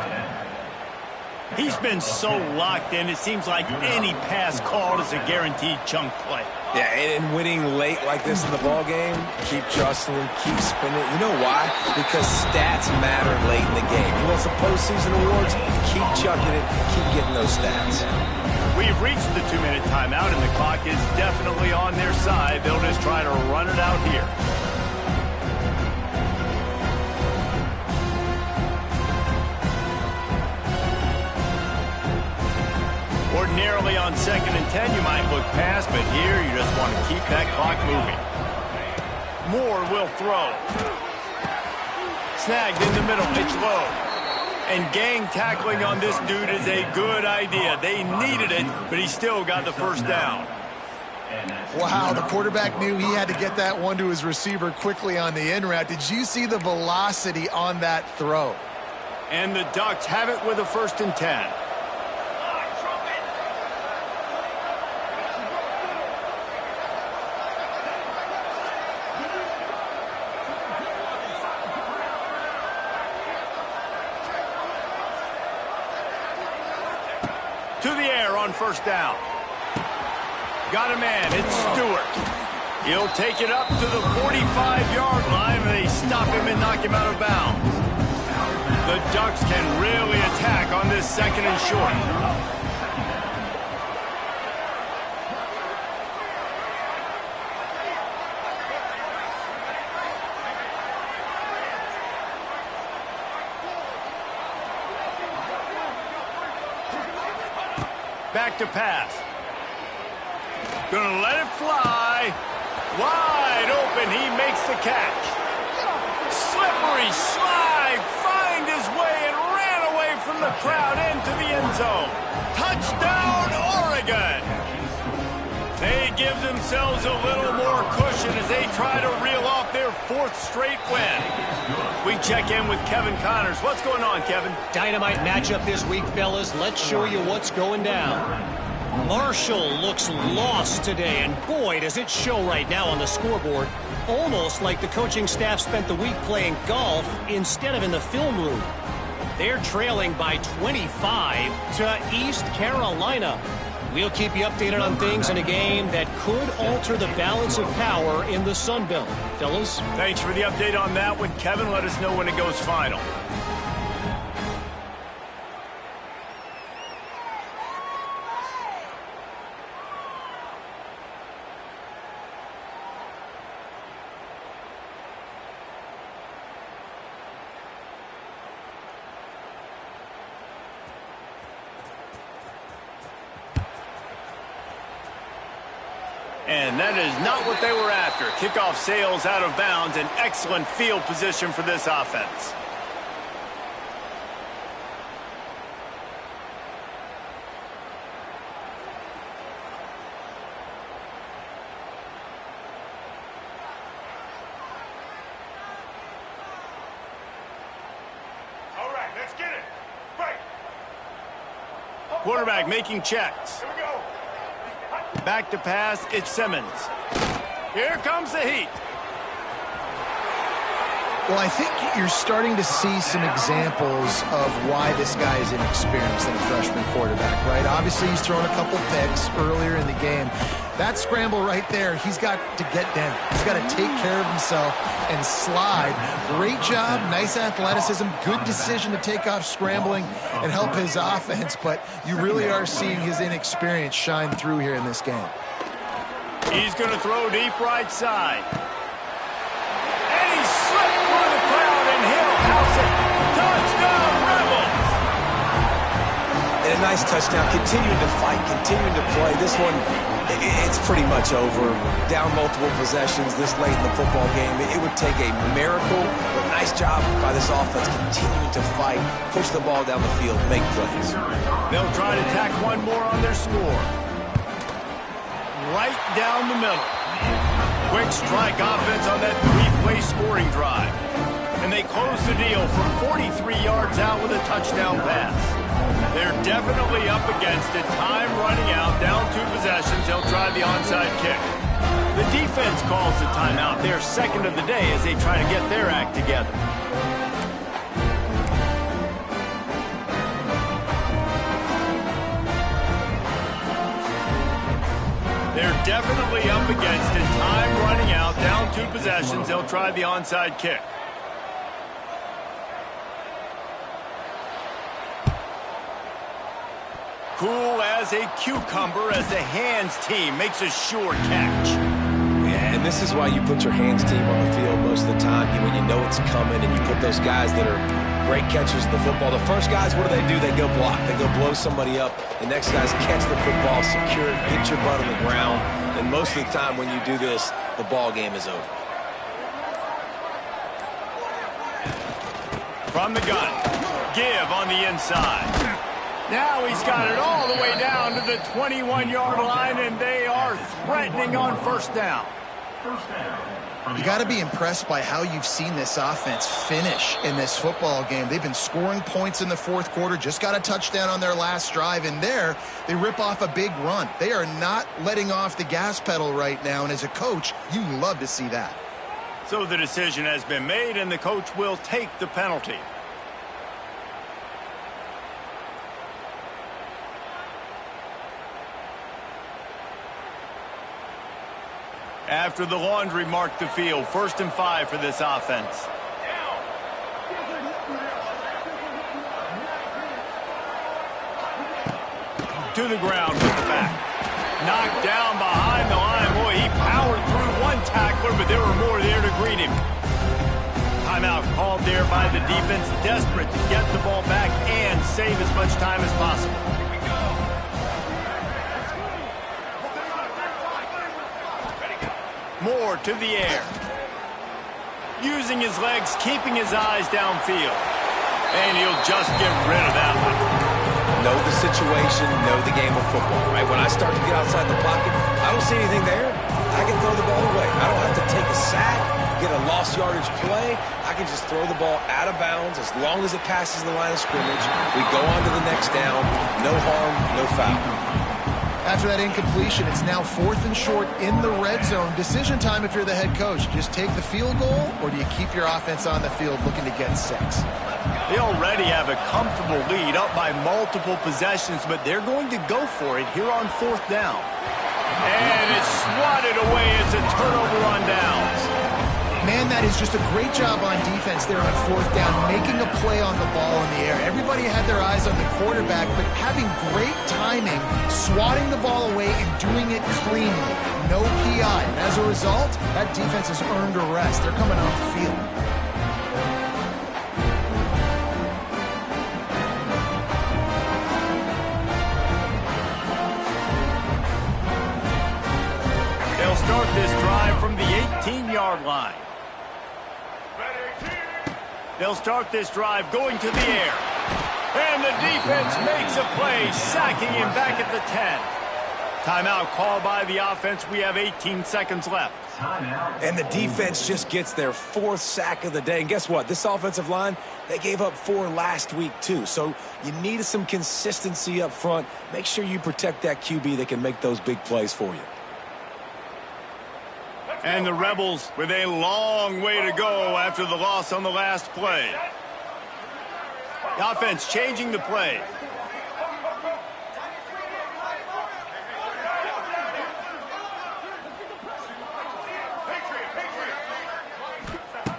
He's been so locked in, it seems like any pass called is a guaranteed chunk play. Yeah, and winning late like this in the ball game, keep jostling, keep spinning. You know why? Because stats matter late in the game. You want some postseason awards? Keep chucking it, keep getting those stats. We've reached the 2-minute timeout, and the clock is definitely on their side. They'll just try to run it out here. Ordinarily on 2nd and 10, you might look past, but here you just want to keep that clock moving. Moore will throw. Snagged in the middle, it's low. And gang tackling on this dude is a good idea. They needed it, but he still got the first down. Wow, the quarterback knew he had to get that one to his receiver quickly on the in route. Did you see the velocity on that throw? And the Ducks have it with a 1st and 10. To the air on 1st down. Got a man, it's Stewart. He'll take it up to the 45-yard line, and they stop him and knock him out of bounds. The Ducks can really attack on this 2nd and short. Back to pass. Gonna let it fly. Wide open, he makes the catch. Slippery slide, find his way and ran away from the crowd into the end zone. Touchdown, Oregon! They give themselves a little more cushion as they try to reel off their 4th straight win. We check in with Kevin Connors. What's going on, Kevin? Dynamite matchup this week, fellas. Let's show you what's going down. Marshall looks lost today, and boy, does it show right now on the scoreboard. Almost like the coaching staff spent the week playing golf instead of in the film room. They're trailing by 25 to East Carolina. We'll keep you updated on things in a game that could alter the balance of power in the Sun Belt. Fellas? Thanks for the update on that one, Kevin. Let us know when it goes final. And that is not what they were after. Kickoff sails out of bounds, and excellent field position for this offense. All right, let's get it. Right. Quarterback making checks. Here we go. Back to pass, it's Simmons. Here comes the heat. Well, I think you're starting to see some examples of why this guy is inexperienced in a freshman quarterback, right? Obviously, he's thrown a couple picks earlier in the game. That scramble right there, he's got to get down. He's got to take care of himself and slide. Great job, nice athleticism, good decision to take off scrambling and help his offense, but you really are seeing his inexperience shine through here in this game. He's going to throw deep right side. And he slipped through the crowd, and he'll house it. Touchdown, Rebels! And a nice touchdown, continuing to fight, continuing to play. This one, it's pretty much over. Down multiple possessions this late in the football game. It would take a miracle, but nice job by this offense continuing to fight, push the ball down the field, make plays. They'll try to tack one more on their score. Right down the middle. Quick strike offense on that three-play scoring drive. And they close the deal from 43 yards out with a touchdown pass. They're definitely up against it. Time running out, down 2 possessions. They'll try the onside kick. The defense calls the timeout. They're second of the day as they try to get their act together. They're definitely up against it. Time running out, down 2 possessions. They'll try the onside kick. Cool as a cucumber as the hands team makes a sure catch. Yeah, and this is why you put your hands team on the field most of the time. When you know it's coming and you put those guys that are great catchers of the football. The first guys, what do? They go block. They go blow somebody up. The next guys catch the football, secure it, get your butt on the ground. And most of the time when you do this, the ball game is over. From the gun, give on the inside. Now he's got it all the way down to the 21-yard line, and they are threatening on first down. You got to be impressed by how you've seen this offense finish in this football game. They've been scoring points in the fourth quarter, just got a touchdown on their last drive, and there they rip off a big run. They are not letting off the gas pedal right now, and as a coach, you love to see that. So the decision has been made, and the coach will take the penalty. After the laundry marked the field, 1st and 5 for this offense. To the ground with the back. Knocked down behind the line. Boy, he powered through one tackler, but there were more there to greet him. Timeout called there by the defense, desperate to get the ball back and save as much time as possible. Moore to the air. Using his legs, keeping his eyes downfield. And he'll just get rid of that one. Know the situation, know the game of football, right? When I start to get outside the pocket, I don't see anything there. I can throw the ball away. I don't have to take a sack, get a lost yardage play. I can just throw the ball out of bounds as long as it passes the line of scrimmage. We go on to the next down. No harm, no foul. After that incompletion, it's now 4th and short in the red zone. Decision time if you're the head coach. Just take the field goal, or do you keep your offense on the field looking to get 6? They already have a comfortable lead up by multiple possessions, but they're going to go for it here on 4th down. And it's swatted away. It's a turnover on downs. Man, that is just a great job on defense there on 4th down, making a play on the ball in the air. Everybody had their eyes on the quarterback, but having great timing, swatting the ball away and doing it cleanly. No PI. And as a result, that defense has earned a rest. They're coming off the field. They'll start this drive from the 18-yard line. They'll start this drive going to the air. And the defense makes a play, sacking him back at the 10. Timeout called by the offense. We have 18 seconds left. And the defense just gets their 4th sack of the day. And guess what? This offensive line, they gave up 4 last week too. So you need some consistency up front. Make sure you protect that QB that can make those big plays for you. And the Rebels with a long way to go after the loss on the last play. The offense changing the play.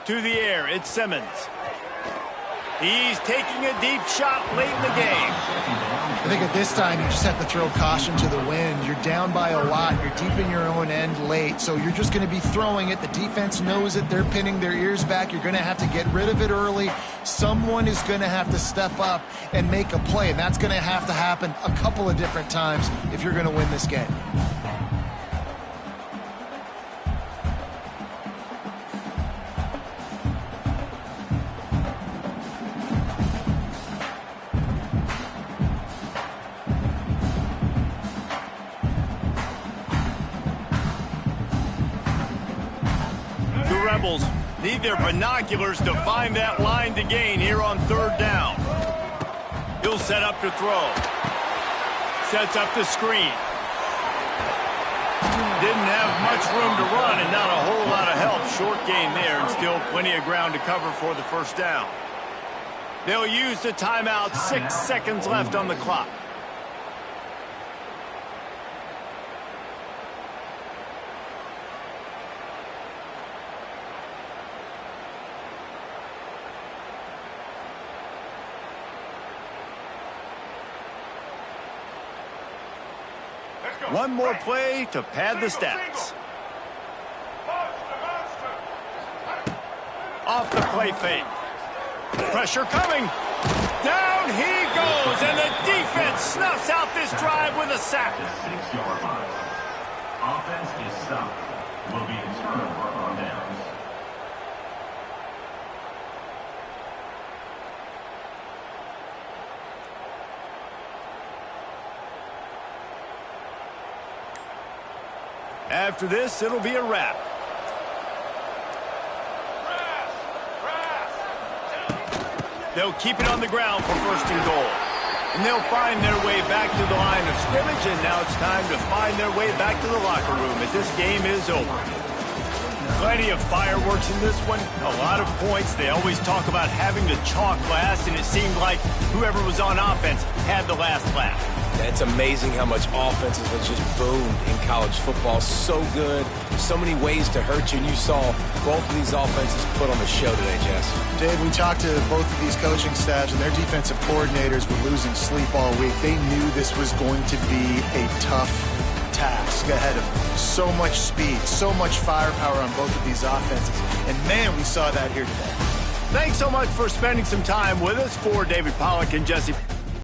To the air, it's Simmons. He's taking a deep shot late in the game. I think at this time, you just have to throw caution to the wind. You're down by a lot. You're deep in your own end late, so you're just going to be throwing it. The defense knows it. They're pinning their ears back. You're going to have to get rid of it early. Someone is going to have to step up and make a play, and that's going to have to happen a couple of different times if you're going to win this game. Rebels need their binoculars to find that line to gain here on 3rd down. He'll set up to throw. Sets up the screen. Didn't have much room to run and not a whole lot of help. Short gain there and still plenty of ground to cover for the first down. They'll use the timeout. 6 seconds left on the clock. One more play to pad the stats. Off the play fake. Pressure coming. Down he goes, and the defense snuffs out this drive with a sack. The 6-yard line. Offense is stopped. Will be in turnover on downs. After this, it'll be a wrap. They'll keep it on the ground for first and goal. And they'll find their way back to the line of scrimmage, and now it's time to find their way back to the locker room as this game is over. Plenty of fireworks in this one, a lot of points. They always talk about having the chalk last, and it seemed like whoever was on offense had the last laugh. It's amazing how much offenses have just boomed in college football. So good, so many ways to hurt you, and you saw both of these offenses put on the show today, Jess. Dave, we talked to both of these coaching staffs, and their defensive coordinators were losing sleep all week. They knew this was going to be a tough task ahead of them. So much speed, so much firepower on both of these offenses, and man, we saw that here today. Thanks so much for spending some time with us. For David Pollack and Jesse